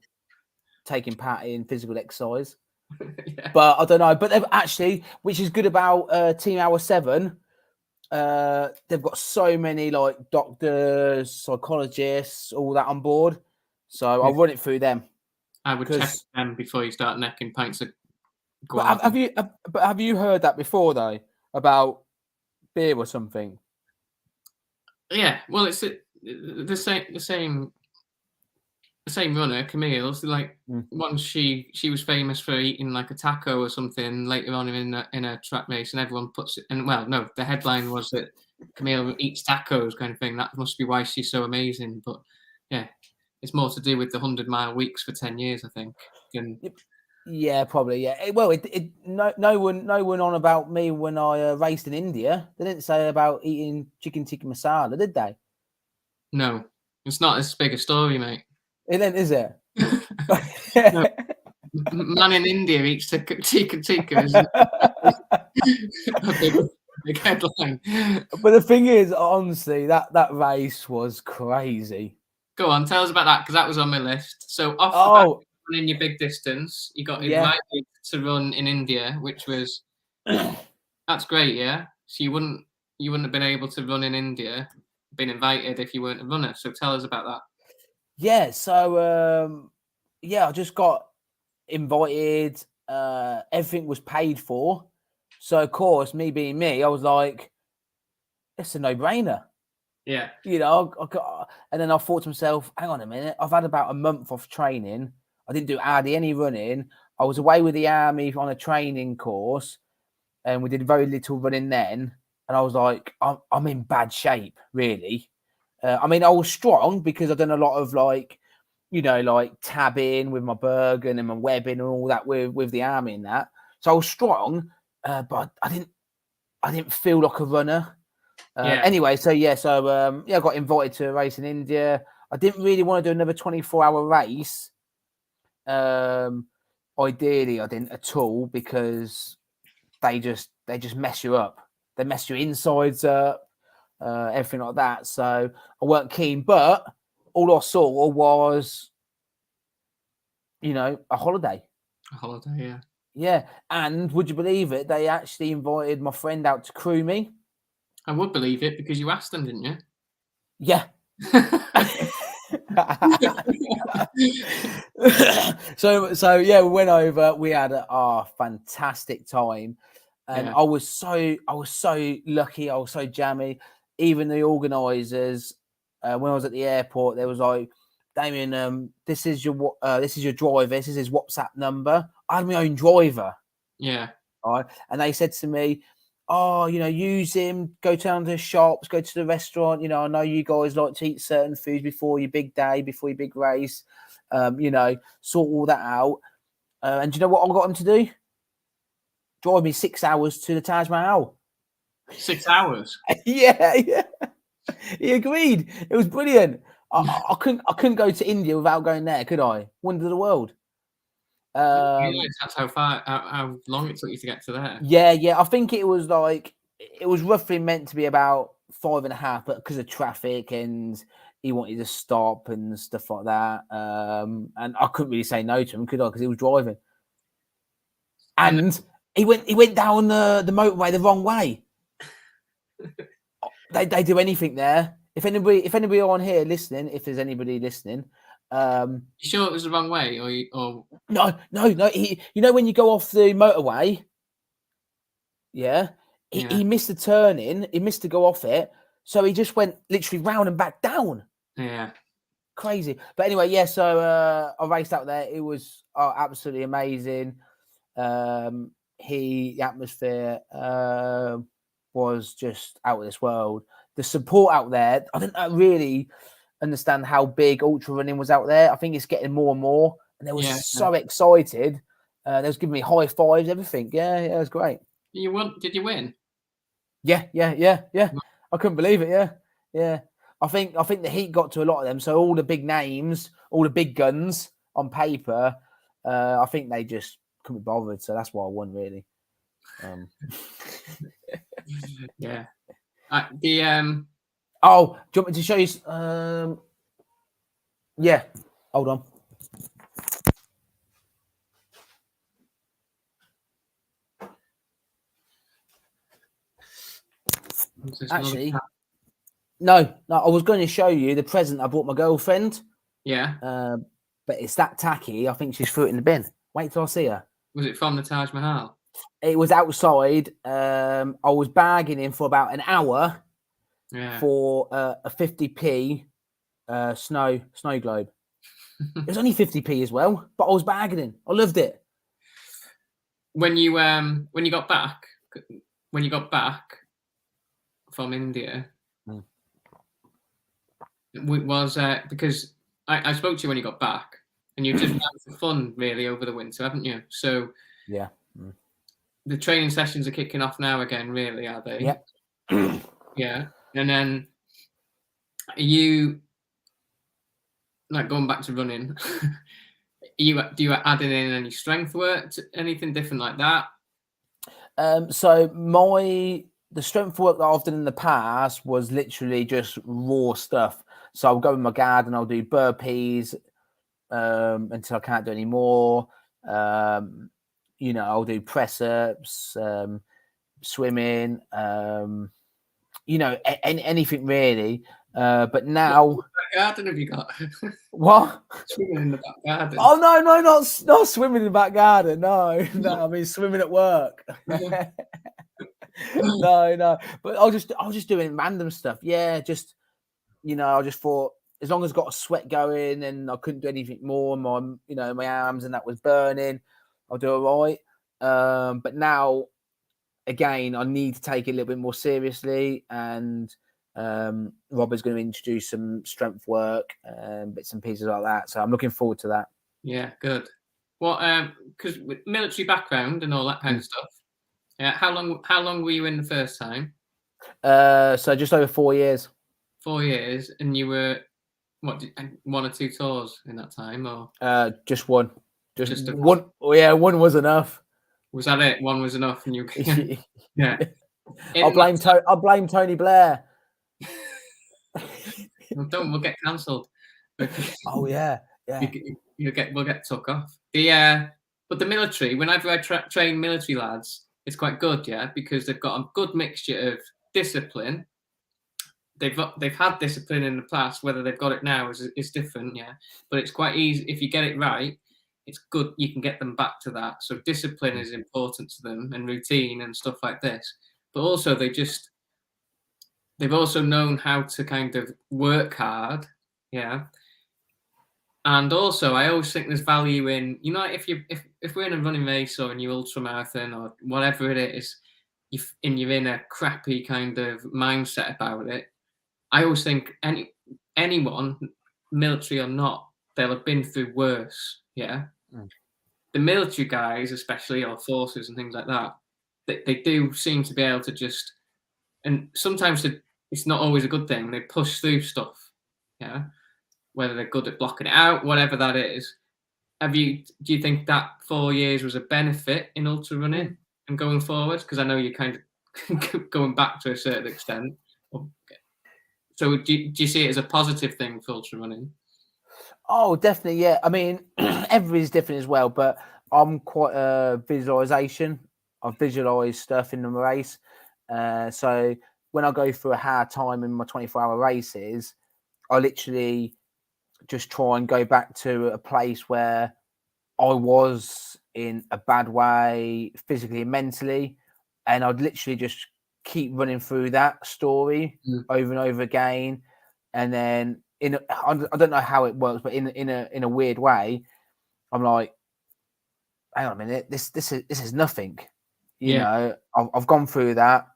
taking part in physical exercise. Yeah. But I don't know. But they've actually, which is good about Team Hour 7, they've got so many like doctors, psychologists, all that on board. So I'll run it through them. I would check them before you start necking pints of guava. Have you heard that before though about beer or something? Yeah, well, it's the same runner, Camille's. Like once she was famous for eating like a taco or something later on in a track race, and everyone puts it. And well, no, the headline was that Camille eats tacos, kind of thing. That must be why she's so amazing. But yeah, it's more to do with the 100-mile weeks for 10 years, I think. Yeah, probably. Yeah. Well, no one on about me when I raced in India. They didn't say about eating chicken tikka masala, did they? No, it's not as big a story, mate. It isn't, is it? No. Man in India eats chicken tikka. Isn't a big headline. But the thing is, honestly, that race was crazy. Go on, tell us about that, because that was on my list. So off the back, running your big distance, you got invited to run in India, which was that's great, yeah. So you wouldn't have been able to run in India, been invited if you weren't a runner. So tell us about that. Yeah, so I just got invited. Everything was paid for. So of course, me being me, I was like, it's a no-brainer. Yeah. You know, and then I thought to myself, hang on a minute, I've had about a month off training. I didn't do hardly any running. I was away with the army on a training course, and we did very little running then. And I was like, I'm in bad shape, really. I mean, I was strong because I've done a lot of like, you know, like tabbing with my Bergen and my webbing and all that with the army and that. So I was strong, but I didn't feel like a runner. Anyway, so I got invited to a race in India. I didn't really want to do another 24-hour race. Ideally, I didn't at all because they just mess you up. They mess your insides up, everything like that. So I weren't keen, but all I saw was, you know, a holiday. A holiday, yeah. Yeah, and would you believe it? They actually invited my friend out to crew me. I would believe it because you asked them, didn't you? Yeah. so yeah, we went over. We had a fantastic time, and I was so lucky. I was so jammy. Even the organisers, when I was at the airport, there was like, Damian, this is your driver. This is his WhatsApp number. I had my own driver. Yeah. Right, and they said to me, oh, you know, use him, go down to the shops, go to the restaurant. You know, I know you guys like to eat certain foods before your big day, before your big race. You know, sort all that out. And do you know what I got him to do? Drive me 6 hours to the Taj Mahal. 6 hours? Yeah. He agreed. It was brilliant. I couldn't go to India without going there, could I? Wonder of the world. That's how long it took you to get to there. Yeah. I think it was roughly meant to be about 5.5, but because of traffic and he wanted to stop and stuff like that. And I couldn't really say no to him, could I? Because he was driving. And he went down the motorway the wrong way. They do anything there. If anybody on here listening, if there's anybody listening, you sure it was the wrong way, or no? You know when you go off the motorway, he missed the turning. He missed to go off it, so he just went literally round and back down. Yeah, crazy. But anyway, so I raced out there. It was absolutely amazing. The atmosphere was just out of this world. The support out there, I didn't really understand how big ultra running was out there. I think it's getting more and more, and they were so excited. They was giving me high fives, everything. Yeah, it was great. Did you win? Yeah. I couldn't believe it. Yeah. I think the heat got to a lot of them. So all the big names, all the big guns on paper, I think they just couldn't be bothered. So that's why I won, really. Yeah. Oh, do you want me to show you? Yeah. Hold on. Actually, no. I was going to show you the present I bought my girlfriend. Yeah. But it's that tacky. I think she's threw it in the bin. Wait till I see her. Was it from the Taj Mahal? It was outside. I was bargaining for about an hour for a 50p snow globe. It was only 50p as well, but I was bargaining. I loved it. When you got back from India, was because I spoke to you when you got back, and you've just had for fun really over the winter, haven't you? So yeah. The training sessions are kicking off now again, really, are they? Yeah. Yeah. And then are you, like, going back to running, do you adding in any strength work, anything different like that? So the strength work that I've done in the past was literally just raw stuff. So I'll go in my garden, I'll do burpees until I can't do any more. You know, I'll do press ups, swimming, you know, anything really. But now, what garden have you got? What? Swimming in the back garden. Oh no, not swimming in the back garden. No. I mean swimming at work. No. But I was just doing random stuff. Yeah, just I just thought as long as I got a sweat going and I couldn't do anything more, my arms and that was burning, I'll do all right. But now again, I need to take it a little bit more seriously, and Rob is going to introduce some strength work and bits and pieces like that. So I'm looking forward to that. Yeah, good. Well, because with military background and all that kind of stuff. Yeah, how long were you in the first time? So just over 4 years. 4 years, and you were what? 1 or 2 tours in that time, or Just one. just One. Oh, yeah, one was enough. was that it? One was enough, and you yeah. I'll blame Tony Blair. We'll get cancelled. Oh yeah. We'll get took off. But the military, whenever I train military lads, it's quite good, yeah, because they've got a good mixture of discipline. They've had discipline in the past. Whether they've got it now is different, yeah. But it's quite easy if you get it right. It's good. You can get them back to that. So discipline is important to them, and routine and stuff like this. But also they've also known how to kind of work hard, yeah. And also, I always think there's value in, if we're in a running race or a new ultra marathon or whatever it is, you're in a crappy kind of mindset about it. I always think anyone, military or not, they'll have been through worse. Yeah, the military guys, especially, or forces and things like that, they do seem to be able to just, and sometimes it's not always a good thing. They push through stuff. Yeah. Whether they're good at blocking it out, whatever that is. Do you think that 4 years was a benefit in ultra running and going forward? Because I know you're kind of going back to a certain extent. So do you see it as a positive thing for ultra running? Oh, definitely, yeah. I mean, everybody's different as well, but I'm quite a visualization. I visualize stuff in the race. So when I go through a hard time in my 24-hour races, I literally just try and go back to a place where I was in a bad way physically and mentally, and I'd literally just keep running through that story over and over again. And then I don't know how it works, but in a weird way, I'm like, hang on a minute, this is nothing. I've gone through that.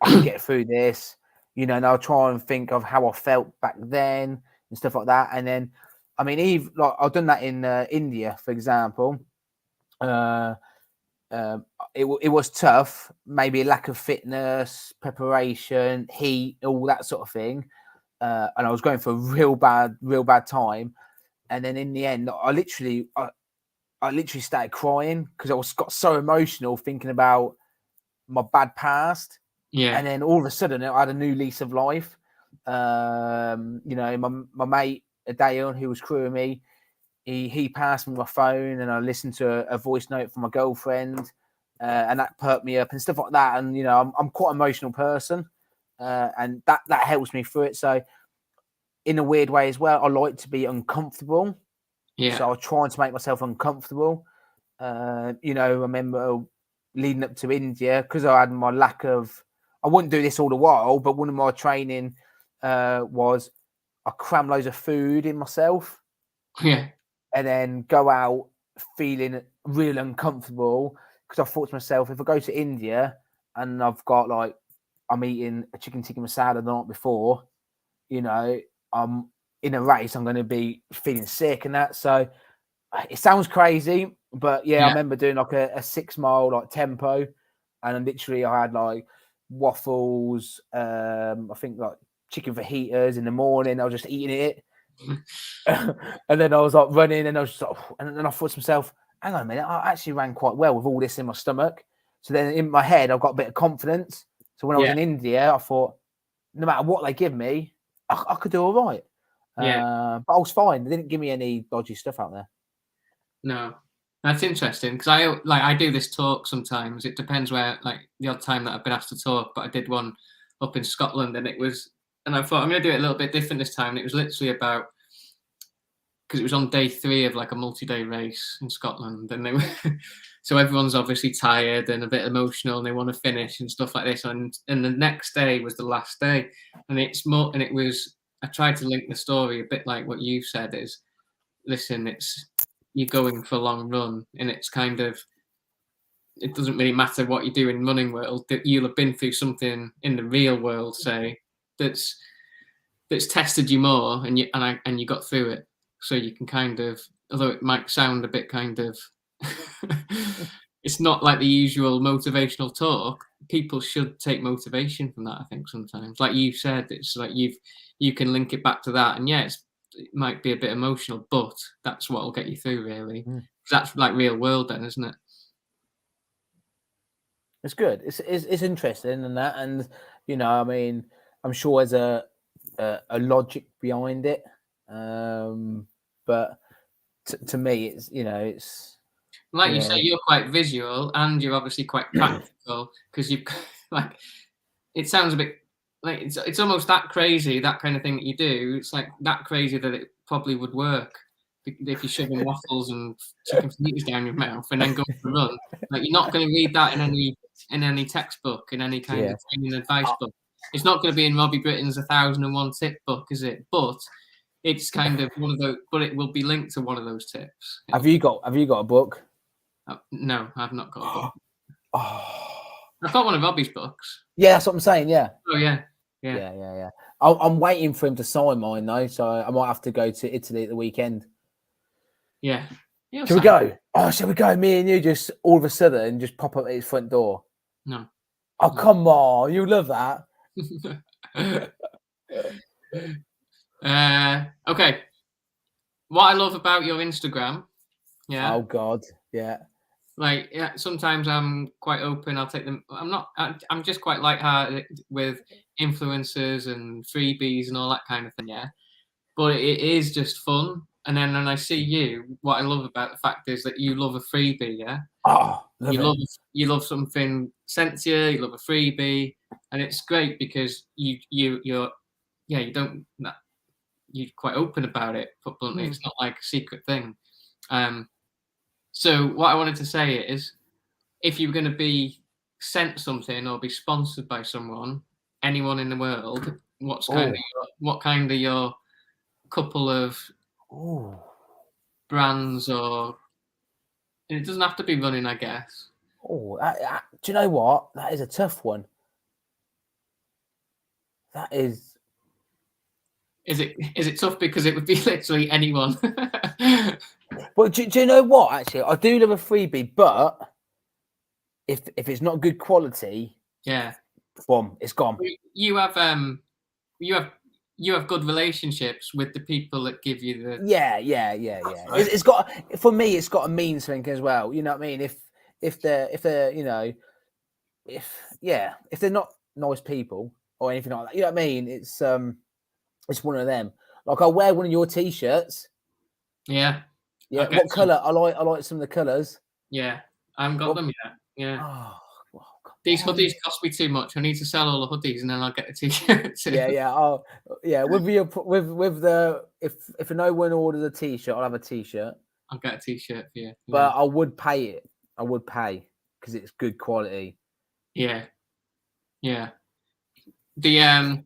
I can get through this, and I'll try and think of how I felt back then and stuff like that. And then, I mean, I've done that in India, for example. It was tough, maybe a lack of fitness, preparation, heat, all that sort of thing. And I was going for a real bad time. And then in the end, I literally started crying because got so emotional thinking about my bad past. Yeah. And then all of a sudden, I had a new lease of life. My mate Adayon, who was crewing me, he passed me my phone, and I listened to a voice note from my girlfriend, and that perked me up and stuff like that. And I'm quite an emotional person, and that helps me through it. So in a weird way as well, I like to be uncomfortable. Yeah. So I try to make myself uncomfortable. I remember leading up to India, because I had my lack of, I wouldn't do this all the while, but one of my training was I cram loads of food in myself. Yeah. And then go out feeling real uncomfortable, because I thought to myself, if I go to India and I'm eating a chicken tikka masala the night before, I'm in a race, I'm going to be feeling sick and that. So it sounds crazy, but yeah. I remember doing like a 6 mile tempo, and literally I had waffles, I think chicken fajitas in the morning. I was just eating it. And then I was running, and I was and then I thought to myself, hang on a minute, I actually ran quite well with all this in my stomach. So then in my head, I've got a bit of confidence. So when I was in India, I thought, no matter what they give me, I could do all right. But I was fine. They didn't give me any dodgy stuff out there. No, that's interesting, because I do this talk sometimes. It depends where, the odd time that I've been asked to talk, but I did one up in Scotland, and I thought I'm going to do it a little bit different this time. And it was literally about because it was on day 3 of like a multi-day race in Scotland, and they were so everyone's obviously tired and a bit emotional, and they want to finish and stuff like this. And the next day was the last day, and it's more, and it was. I tried to link the story a bit like what you said is, listen, it's you're going for a long run, and it's kind of. It doesn't really matter what you do in running world, that you'll have been through something in the real world, say, that's tested you more, and you got through it. So you can kind of, although it might sound a bit kind of, it's not like the usual motivational talk. People should take motivation from that. I think sometimes, like you said, it's like you can link it back to that, and yeah, it might be a bit emotional, but that's what will get you through, really. That's like real world, then, isn't it? It's good. It's interesting and that, and I mean, I'm sure there's a logic behind it, but to me, it's like you say, you're quite visual, and you're obviously quite practical, because you've like, it sounds a bit like it's almost that crazy, that kind of thing that you do. It's like that crazy that it probably would work if you're shoving waffles and chicken fingers down your mouth and then go for a run. Like, you're not going to read that in any textbook, in any kind of training advice book. It's not going to be in Robbie Britton's 1001 tip book, is it? But it's kind of one of those. But it will be linked to one of those tips. Have you got a book? No, I've not got a book. Oh. I've got one of Robbie's books. Yeah, that's what I'm saying. Yeah. Oh yeah. I'm waiting for him to sign mine though, so I might have to go to Italy at the weekend. Yeah. Shall we go? Oh, shall we go? Me and you just all of a sudden just pop up at his front door. No. Oh, come on. You love that. Okay. What I love about your Instagram. Yeah. Oh God. Yeah. Like, yeah, sometimes I'm quite open. I'll take them. I'm just quite lighthearted with influencers and freebies and all that kind of thing. Yeah. But it is just fun. And then when I see you, what I love about the fact is that you love a freebie, yeah? Oh, you love something sent to you, you love a freebie, and it's great because you're quite open about it, put bluntly. It's not like a secret thing. So what I wanted to say is, if you're going to be sent something or be sponsored by someone, anyone in the world, what kind of your couple of brands, or it doesn't have to be running, I guess. Do you know what? That is a tough one. That is. Is it tough because it would be literally anyone? Well, do you know what? Actually, I do love a freebie, but if it's not good quality, boom, it's gone. You have good relationships with the people that give you the. Yeah. It's got, for me, it's got a mean something as well. You know what I mean? If they're if they're not nice people or anything like that, you know what I mean? It's one of them. Like, I'll wear one of your t-shirts. Yeah. Yeah. Okay, what colour? I like some of the colours. Yeah. I haven't got them yet. Yeah. Oh, these hoodies cost me too much. I need to sell all the hoodies and then I'll get a t-shirt too. Yeah. Oh, yeah. With the if no one orders a t-shirt, I'll have a t-shirt. I'll get a t-shirt for you. But I would pay it. I would pay because it's good quality. Yeah. The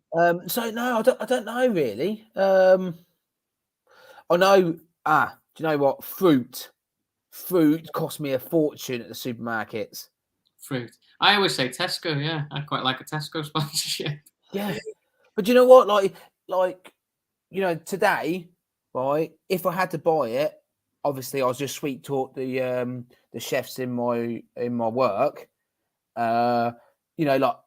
So no, I don't know really. I know. Do you know what? Fruit cost me a fortune at the supermarkets. Fruit. I always say Tesco. Yeah, I quite like a Tesco sponsorship. Yeah, but do you know what? Like, today, right? If I had to buy it, obviously, I was just sweet talk the chefs in my work. Like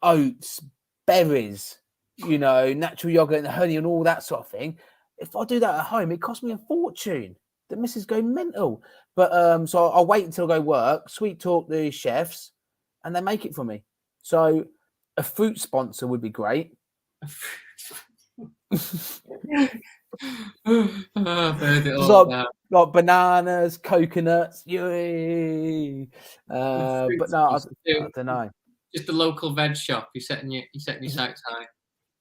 oats, berries, natural yogurt and honey and all that sort of thing. If I do that at home, it costs me a fortune. The missus go mental. But so I'll wait until I go work, sweet talk the chefs, and they make it for me. So a fruit sponsor would be great. Like bananas, coconuts, yay! But no, I don't know. Just the local veg shop. You're setting your sights high.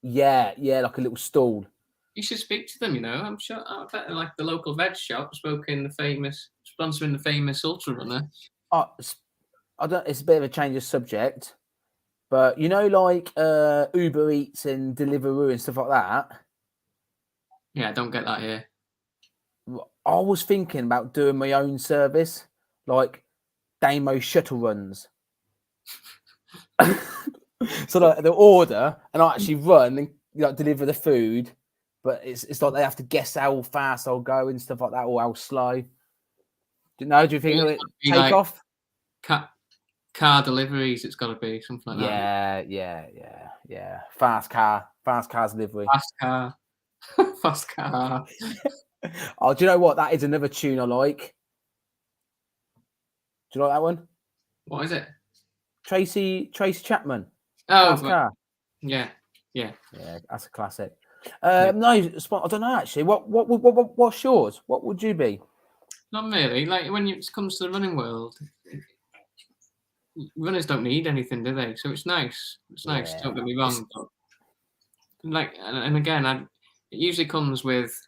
Yeah, like a little stall. You should speak to them. I'm sure. I bet like the local veg shop sponsoring the famous ultra runner. I don't. It's a bit of a change of subject, but like Uber Eats and Deliveroo and stuff like that. Yeah, I don't get that here. I was thinking about doing my own service, like Damo shuttle runs. So like the order and I actually run and deliver the food, but it's like they have to guess how fast I'll go and stuff like that, or how slow. Do you think it take like off? Car deliveries, it's got to be something like that. Yeah. Fast cars delivery. Fast car. Oh, do you know what? That is another tune I like. Do you like that one? What is it? Tracy Chapman. Oh, Fast car. Yeah, that's a classic. No, I don't know actually. What's yours? What would you be? Not really. Like when it comes to the running world, runners don't need anything, do they? So it's nice. It's nice. Don't get me wrong. But like, and again, it usually comes with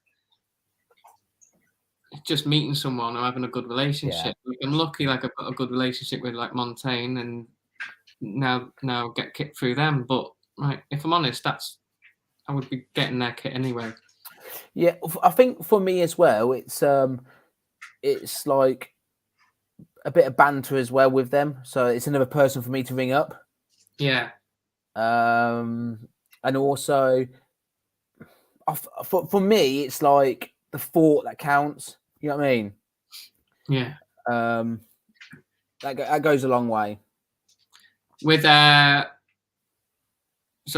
just meeting someone or having a good relationship. Like, I'm lucky, like I've got a good relationship with like Montaigne, and now get kit through them. But like, if I'm honest, I would be getting their kit anyway. Yeah, I think for me as well, it's like a bit of banter as well with them. So it's another person for me to ring up. Yeah. And also, for me, it's like the thought that counts. You know what I mean? Yeah. That goes a long way. With so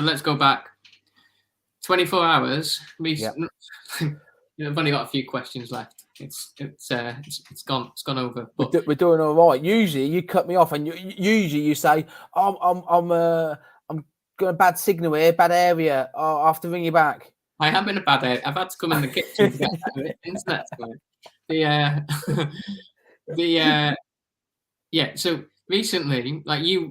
let's go back 24 hours. I've only got a few questions left. It's gone over. But we're doing all right. Usually you cut me off, and usually you say, I'm got a bad signal here, bad area. I have to ring you back. I am in a bad area. I've had to come in the kitchen to get the internet to work. Yeah. So recently, like you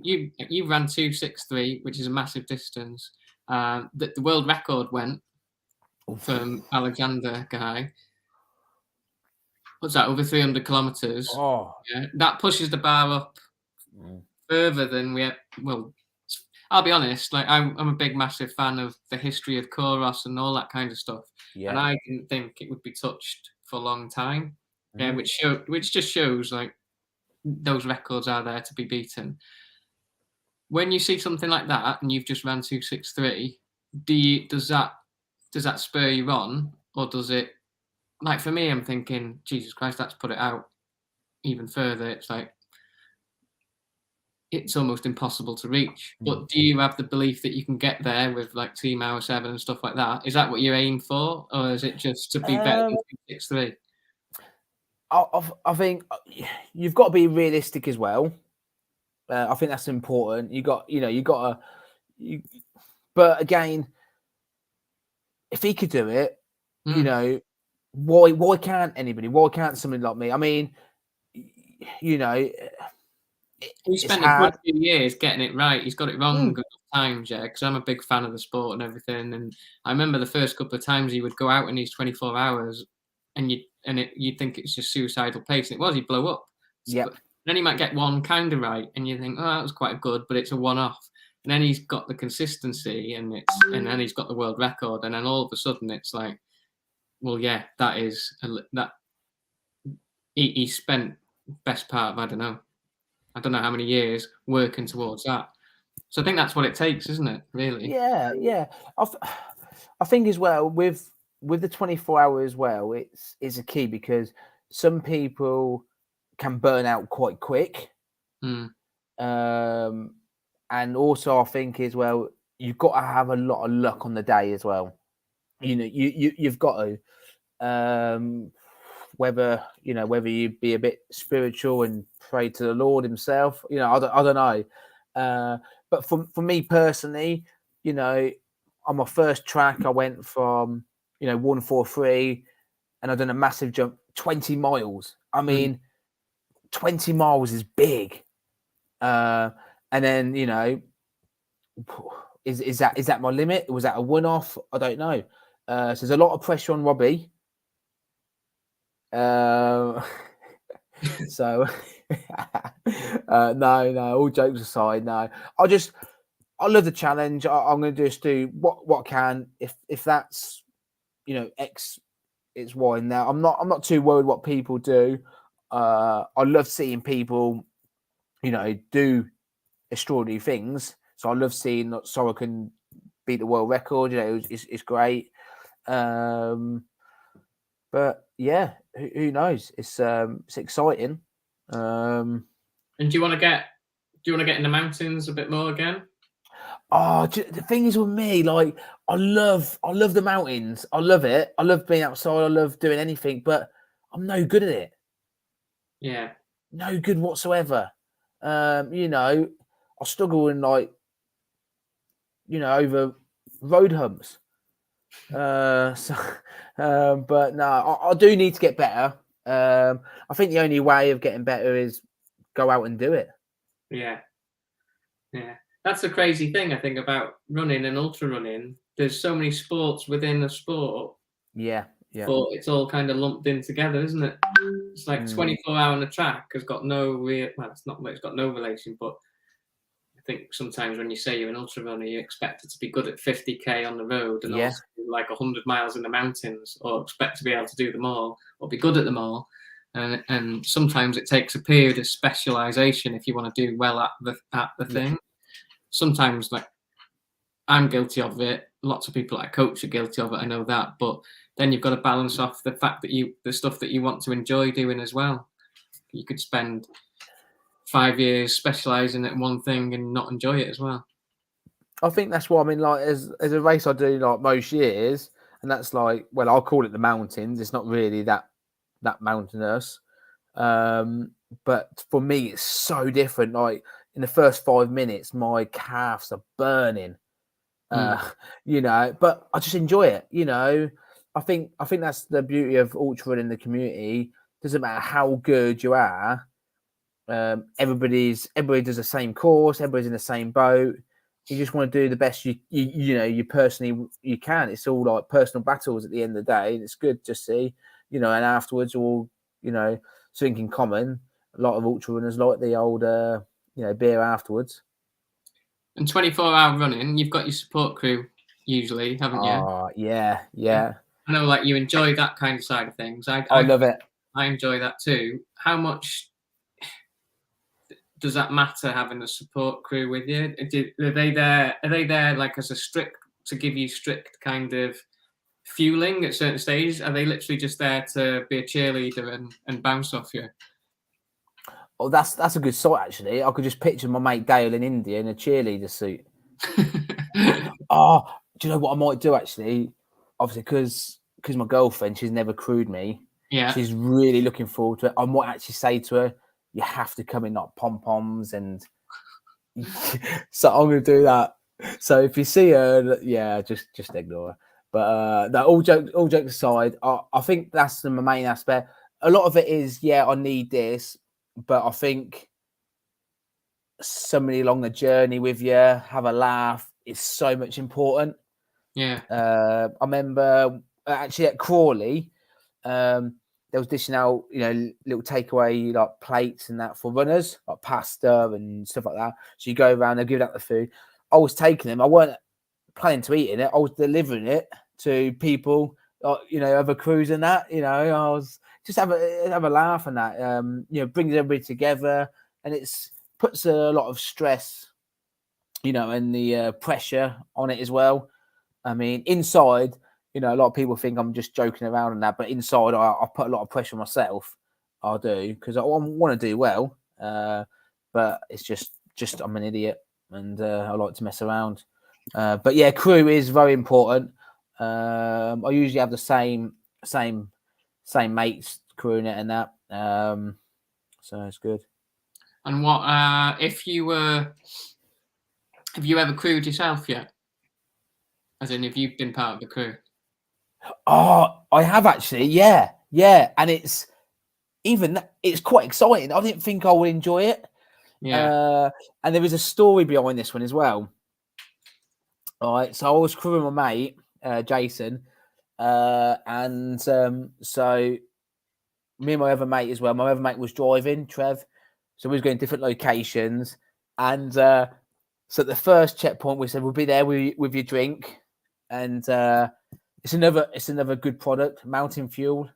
ran 2:63, which is a massive distance. The world record went from Alexander guy. What's that? Over 300 kilometers. Oh, yeah. That pushes the bar up further than we. Well, I'll be honest. Like I'm a big, massive fan of the history of Koros and all that kind of stuff. Yeah. And I didn't think it would be touched for a long time. Yeah, which just shows like those records are there to be beaten. When you see something like that and you've just ran 2:63, does that spur you on, or does it? Like for me, I'm thinking, Jesus Christ, that's put it out even further. It's like it's almost impossible to reach. But do you have the belief that you can get there with like Team Hour 7 and stuff like that? Is that what you aim for, or is it just to be better than 2:63? I think you've got to be realistic as well. I think that's important. But again, if he could do it, why can't anybody? Why can't somebody like me? I mean, he spent a good few years getting it right. He's got it wrong a couple of times, yeah, because I'm a big fan of the sport and everything. And I remember the first couple of times he would go out in these 24 hours and you'd think it's just suicidal pace. And it was, he'd blow up. Yeah. Then he might get one kind of right and you think, oh, that was quite good, but it's a one-off. And then he's got the consistency and then he's got the world record. And then all of a sudden it's like, well, yeah, that is that he spent best part of, I don't know how many years working towards that. So I think that's what it takes, isn't it? Really? Yeah. I think as well with the 24 hours as well, it's a key because some people can burn out quite quick. And also I think as well, you've got to have a lot of luck on the day as well. You've got to. Whether you be a bit spiritual and pray to the Lord himself, I don't know. But for me personally, on my first track, I went from 143 and I've done a massive jump, 20 miles. I mean, 20 miles is big. And then, is that my limit? Was that a one-off? I don't know. So there's a lot of pressure on Robbie. So no, all jokes aside, no. I love the challenge. I'm going to just do what I can. If that's, you know, X, it's Y. Now I'm not too worried what people do. I love seeing people, you know, do extraordinary things. So I love seeing that Sora can beat the world record. You know, it's great. But yeah, who knows? It's exciting. And do you want to get in the mountains a bit more again? Oh, the thing is with me, like I love the mountains. I love it. I love being outside. I love doing anything, but I'm no good at it. Yeah. No good whatsoever. You know, I struggle in like, you know, over road humps. So, but no, I do need to get better. I think the only way of getting better is go out and do it. Yeah. That's the crazy thing I think about running and ultra running. There's so many sports within a sport. Yeah. But it's all kind of lumped in together, isn't it? It's like 24 hour on the track has got no real. Well, it's got no relation. But I think sometimes when you say you're an ultra runner, you expect it to be good at 50k on the road and also like 100 miles in the mountains, or expect to be able to do them all or be good at them all. And sometimes it takes a period of specialization if you want to do well at the thing. Sometimes, like, I'm guilty of it. Lots of people I coach are guilty of it. I know that, but then you've got to balance off the fact that the stuff that you want to enjoy doing as well. You could spend 5 years specializing at one thing and not enjoy it as well. I think that's what I mean. Like, as a race I do like most years, and that's like, well, I'll call it the mountains. It's not really that mountainous, but for me, it's so different. Like in the first 5 minutes, my calves are burning. You know, but I just enjoy it. You know, I think that's the beauty of ultra running in the community. Doesn't matter how good you are. Everybody does the same course. Everybody's in the same boat. You just want to do the best you know you personally you can. It's all like personal battles at the end of the day, and it's good to see, you know. And afterwards, all, you know, something in common. A lot of ultra runners like the old you know, beer afterwards. And 24-hour running, you've got your support crew usually, haven't you? Oh yeah. I know, like, you enjoy that kind of side of things. I love it. I enjoy that too. How much does that matter, having a support crew with you? Are they there like as a strict, to give you strict kind of fueling at certain stages? Are they literally just there to be a cheerleader and bounce off you? Oh, that's a good sight actually. I could just picture my mate Dale in India in a cheerleader suit. Oh, do you know what I might do actually? Obviously, because my girlfriend, she's never crewed me. Yeah. She's really looking forward to it. I might actually say to her, "You have to come in like pom poms," and so I'm going to do that. So if you see her, yeah, just ignore her. But no, all jokes aside, I think that's the main aspect. A lot of it is, yeah, I need this, but I think somebody along the journey with you, have a laugh, is so much important. Yeah. I remember actually at Crawley, they was dishing out, you know, little takeaway like plates and that for runners, like pasta and stuff like that. So you go around and give out the food. I was taking them. I weren't planning to eat it. I was delivering it to people, you know, other crews and that. You know, I was just have a laugh and that. You know, brings everybody together, and it's puts a lot of stress, you know, and the pressure on it as well. I mean, inside, you know, a lot of people think I'm just joking around and that, but inside, I put a lot of pressure on myself. I do, because I want to do well, but it's just I'm an idiot and I like to mess around. But yeah, crew is very important. I usually have the same mates crewing it and that, so it's good. And what have you ever crewed yourself yet? As in, have you been part of the crew? Oh, I have actually, yeah, and it's quite exciting. I didn't think I would enjoy it. Yeah. And there is a story behind this one as well. All right, so I was crewing my mate, Jason. and so me and my other mate as well. My other mate was driving, Trev, so we was going different locations. And so at the first checkpoint, we said we'll be there with your drink, and it's another good product, Mountain Fuel.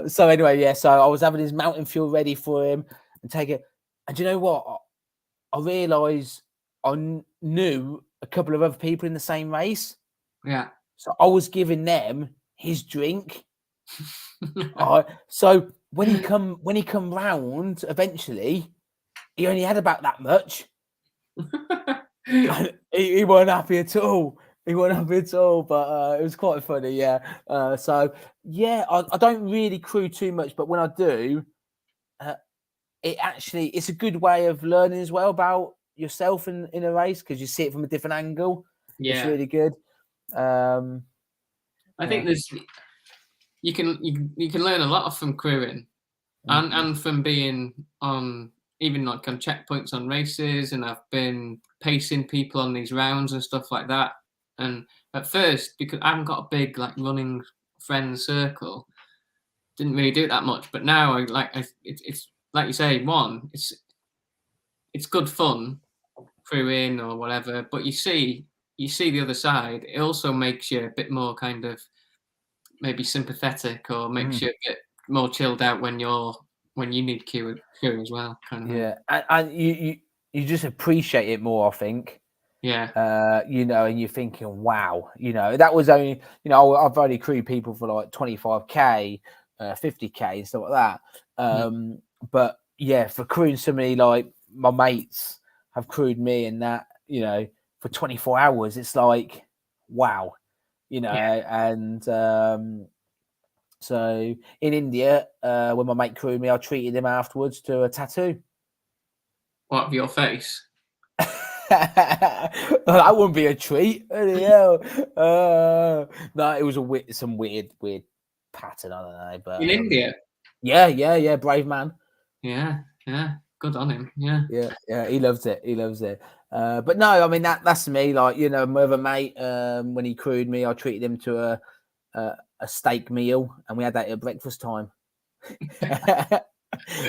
So anyway, yeah. So I was having his Mountain Fuel ready for him and take it. And do you know what? I realised I knew a couple of other people in the same race. Yeah. So I was giving them his drink. So when he come round, eventually, he only had about that much. he wasn't happy at all. He wasn't happy at all, but it was quite funny, yeah. So yeah, I don't really crew too much, but when I do, it's a good way of learning as well about yourself in a race because you see it from a different angle. Yeah. It's really good. I think you can learn a lot from crewing, and from being on even like on checkpoints on races, and I've been pacing people on these rounds and stuff like that. And at first, because I haven't got a big like running friend circle, didn't really do it that much. But now it's like you say, it's good fun crewing or whatever. But you see the other side. It also makes you a bit more kind of maybe sympathetic, or makes you a bit more chilled out when you need queuing as well, kind of thing. And you just appreciate it more, I think. Yeah. And you're thinking, wow, that was only, I've only crewed people for like 25k, 50k and stuff like that. But yeah, for crewing somebody like my mates have crewed me and that, for 24 hours, it's like, wow, and so in India, when my mate crewed me, I treated him afterwards to a tattoo. What, of your face? That wouldn't be a treat. No, it was some weird pattern. I don't know, but in India. Yeah, brave man. Yeah, good on him. Yeah, he loves it. But no, I mean that's me. Like my other mate, when he crewed me, I treated him to a steak meal, and we had that at breakfast time.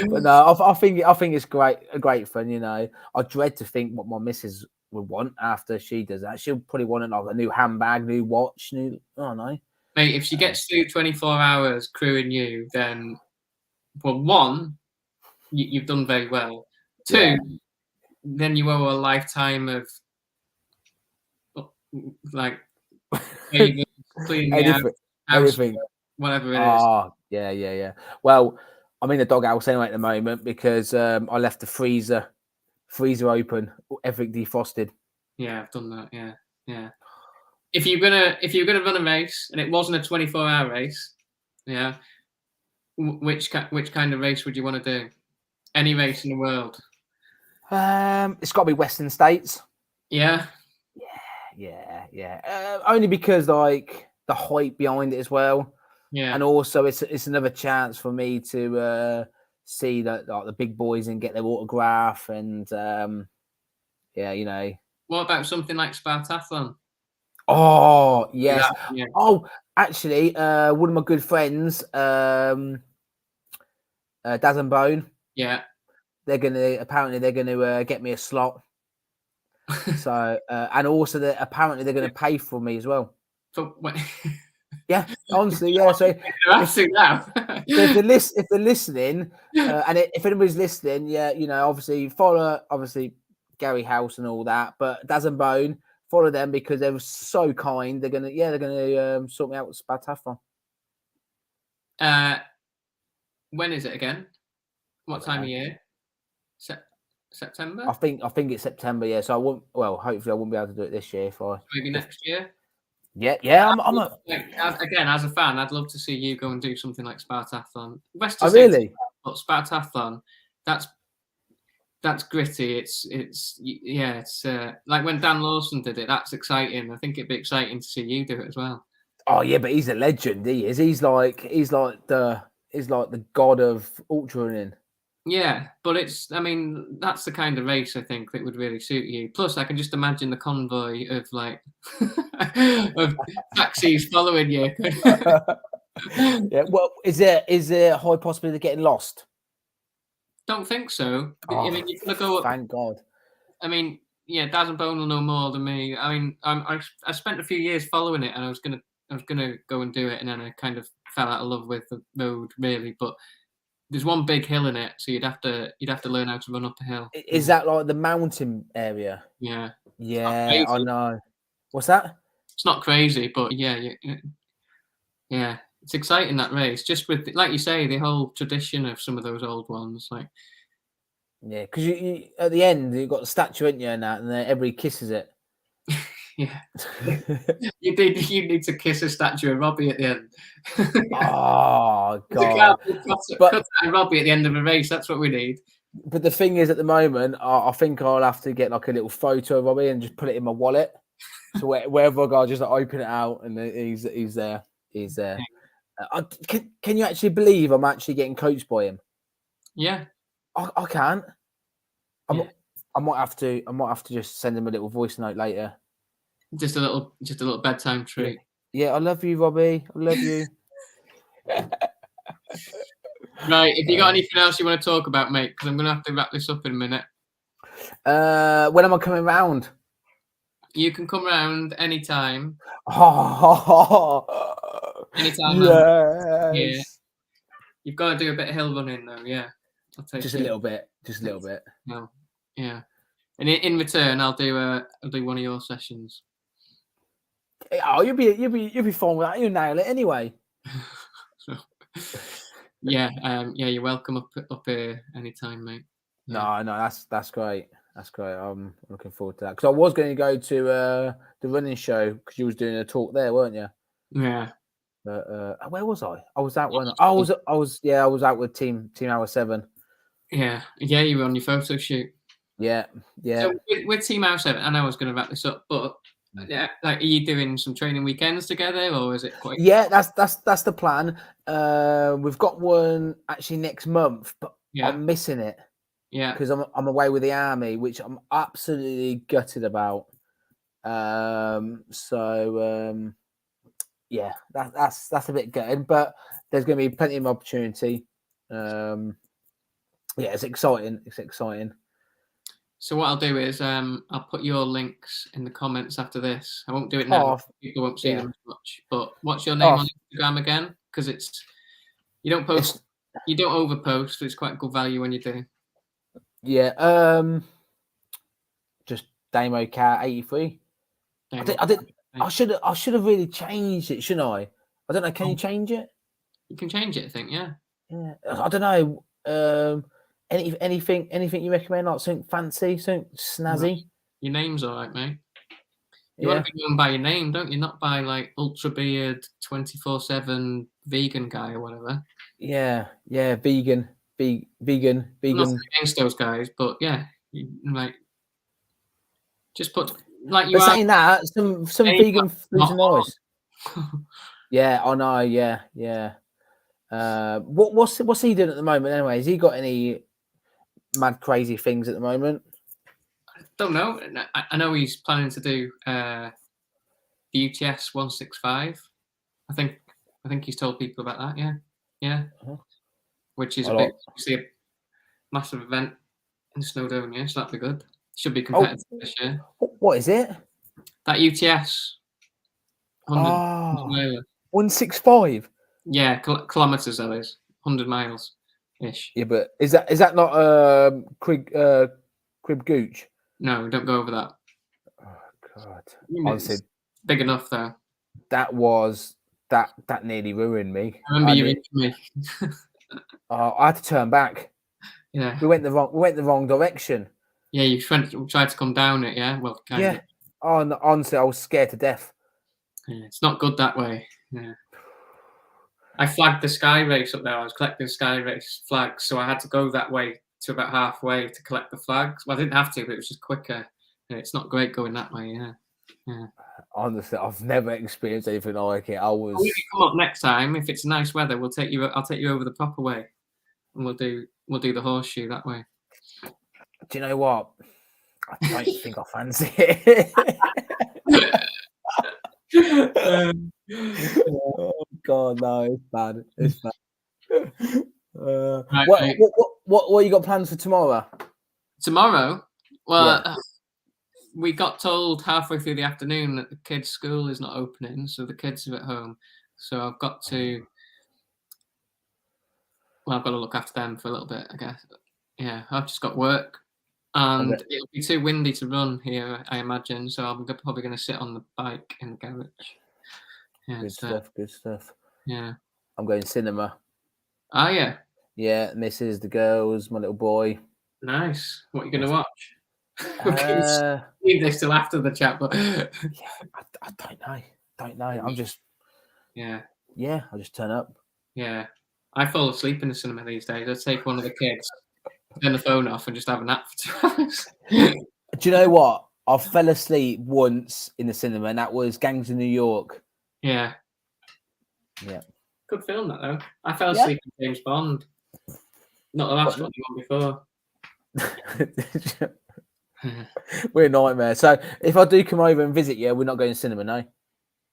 But no, I think it's great fun. I dread to think what my missus would want after she does that. She'll probably want like a new handbag, new watch, I don't know. Mate, if she gets through 24 hours crewing you, then, well, one, you've done very well. Two, then you owe a lifetime of like cleaning everything, whatever it is. Yeah. Well, I'm in the doghouse anyway at the moment because I left the freezer open, everything defrosted. Yeah, I've done that. Yeah. If you're gonna run a race and it wasn't a 24-hour race, yeah, which kind of race would you want to do? Any race in the world? It's got to be Western States. Yeah. Only because like the hype behind it as well. Yeah. And also it's another chance for me to see that like the big boys and get their autograph and What about something like Spartathlon? Oh yes. Yeah. Oh, actually, one of my good friends, Daz and Bone. Yeah. They're gonna get me a slot. So and also apparently they're gonna pay for me as well. So what? Yeah, honestly, yeah. So if they're listening, and if anybody's listening, yeah, obviously follow Gary House and all that, but Daz and Bone, follow them because they were so kind. They're gonna sort me out with Spartathlon. When is it again? What time of year? September? I think it's September. Yeah, so I won't. Well, hopefully I won't be able to do it this year. Maybe next year. Yeah. Again, as a fan, I'd love to see you go and do something like Spartathlon. Really? But Spartathlon, that's gritty. It's like when Dan Lawson did it. That's exciting. I think it'd be exciting to see you do it as well. Oh yeah, but he's a legend. He is. He's like the god of ultra running. Yeah, but I mean, that's the kind of race I think that would really suit you. Plus, I can just imagine the convoy of like of taxis following you. Yeah. Well, is there a high possibility of getting lost? Don't think so. I Oh, mean, you're gonna go up. thank God. I mean, yeah, Daz and Bone will know more than me. I mean, I spent a few years following it, and I was gonna go and do it, and then I kind of fell out of love with the road, really. But there's one big hill in it, so you'd have to learn how to run up a hill. Is that like the mountain area? Yeah, it's not Yeah, I crazy. know. What's that? It's not crazy, but yeah, yeah, it's exciting that race. Just with, like you say, the whole tradition of some of those old ones, like Yeah, because you at the end you've got the statue, ain't you, and that, and then everybody kisses it. yeah, you need to kiss a statue of Robbie at the end. Oh There's a God! cardboard But cut out of Robbie at the end of a race. That's what we need. the thing is, at the moment, I think I'll have to get like a little photo of Robbie and just put it in my wallet. So wherever I go, I'll just like, open it out, and he's there. He's there. Can you actually believe I'm actually getting coached by him? Yeah, I can't. yeah. I might have to just send him a little voice note later. Just a little bedtime treat. Yeah, I love you, Robbie. I love you. Right, if you got anything else you want to talk about, mate, because I'm going to have to wrap this up in a minute. When am I coming round? You can come round anytime. Oh, Anytime. yes. Yeah. You've got to do a bit of hill running, though. Yeah, I'll take Just a little bit. Just a little bit. No, yeah. And in return, I'll do one of your sessions. Oh, you'll be fine with that. You'll nail it anyway. So, yeah, you're welcome up here anytime, mate. Yeah. No, that's great. That's great. I'm looking forward to that because I was going to go to the running show because you was doing a talk there, weren't you? Yeah. But where was I? I was out when I was out with team Hour 7. Yeah, you were on your photo shoot. Yeah. So with Team Hour 7, I know I was going to wrap this up, but yeah, like, are you doing some training weekends together, or is it quite? Yeah, that's the plan. We've got one actually next month, but I'm missing it. Yeah, because I'm away with the army, which I'm absolutely gutted about. Yeah, that's a bit gutted, but there's going to be plenty of opportunity. Yeah, it's exciting. It's exciting. So what I'll do is I'll put your links in the comments after this. I won't do it now. People won't see them as much. But what's your name on Instagram again? Because you don't post, you don't overpost. So it's quite good value when you do. Yeah. Just Damo Cat 83. I should have really changed it, shouldn't I? I don't know. Can you change it? You can change it, I think. Yeah. Yeah. I don't know. Anything you recommend? Like something fancy, something snazzy? Your name's all right, mate. You want to be known by your name, don't you? Not by like ultra beard 24/7 vegan guy or whatever. Yeah, vegan. I'm not against those guys, but yeah, like just put like you. But saying that, some vegan foods are nice. Yeah, I know. Yeah. What's he doing at the moment? Anyway, has he got any mad crazy things at the moment? I don't know. I know he's planning to do the UTS 165. I think he's told people about that. Yeah. Which is obviously a massive event in Snowdonia, so that'd be good. Should be competitive this year. What is it? That UTS. 165. Yeah, kilometers that is. 100 miles ish. Yeah, but is that not crib gooch? No, don't go over that. Oh God! Honestly, big enough though. That nearly ruined me. I remember you into me. I had to turn back. Yeah, we went the wrong direction. Yeah, you tried to come down it. Yeah, well, kind of. Oh, honestly, I was scared to death. Yeah, it's not good that way. Yeah. I flagged the Sky Race up there. I was collecting Sky Race flags, so I had to go that way to about halfway to collect the flags. Well, I didn't have to, but it was just quicker. And it's not great going that way. Yeah. Honestly, I've never experienced anything like it. When you come up next time, if it's nice weather, I'll take you over the proper way, and we'll do we'll do the horseshoe that way. Do you know what? I don't think I fancy it. Oh God, no, it's bad. It's bad. Right, mate. What you got plans for tomorrow? Tomorrow, well, we got told halfway through the afternoon that the kids' school is not opening, so the kids are at home. So I've got to, well, I've got to look after them for a little bit, I guess. Yeah, I've just got work, and it'll be too windy to run here, I imagine. So I'm probably going to sit on the bike in the garage. Yeah, Good stuff. Good stuff. Yeah. I'm going cinema. Oh yeah. Yeah, Mrs. the girls, my little boy. Nice. What are you going to watch? Yeah, Leave this till after the chat, but I don't know. I'm just yeah. I just turn up. Yeah. I fall asleep in the cinema these days. I take one of the kids, turn the phone off, and just have a nap for 2 hours. Do you know what? I fell asleep once in the cinema, and that was Gangs of New York. Yeah. Yeah. Good film, that though. I fell asleep in James Bond. Not the last one, the one before. We're a nightmare. So if I do come over and visit you, we're not going to cinema, no?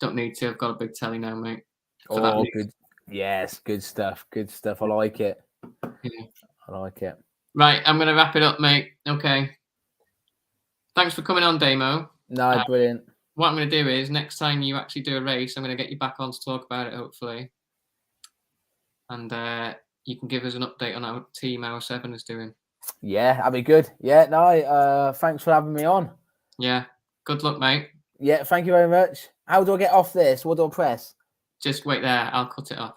Don't need to. I've got a big telly now, mate. Oh, good. Yes, good stuff. Good stuff. I like it. Yeah. I like it. Right, I'm going to wrap it up, mate. Okay. Thanks for coming on, Damo. No, brilliant. What I'm going to do is, next time you actually do a race, I'm going to get you back on to talk about it, hopefully. And you can give us an update on how Team Hour 7 is doing. Yeah, that'd be good. Yeah, no, thanks for having me on. Yeah, good luck, mate. Yeah, thank you very much. How do I get off this? What do I press? Just wait there. I'll cut it off.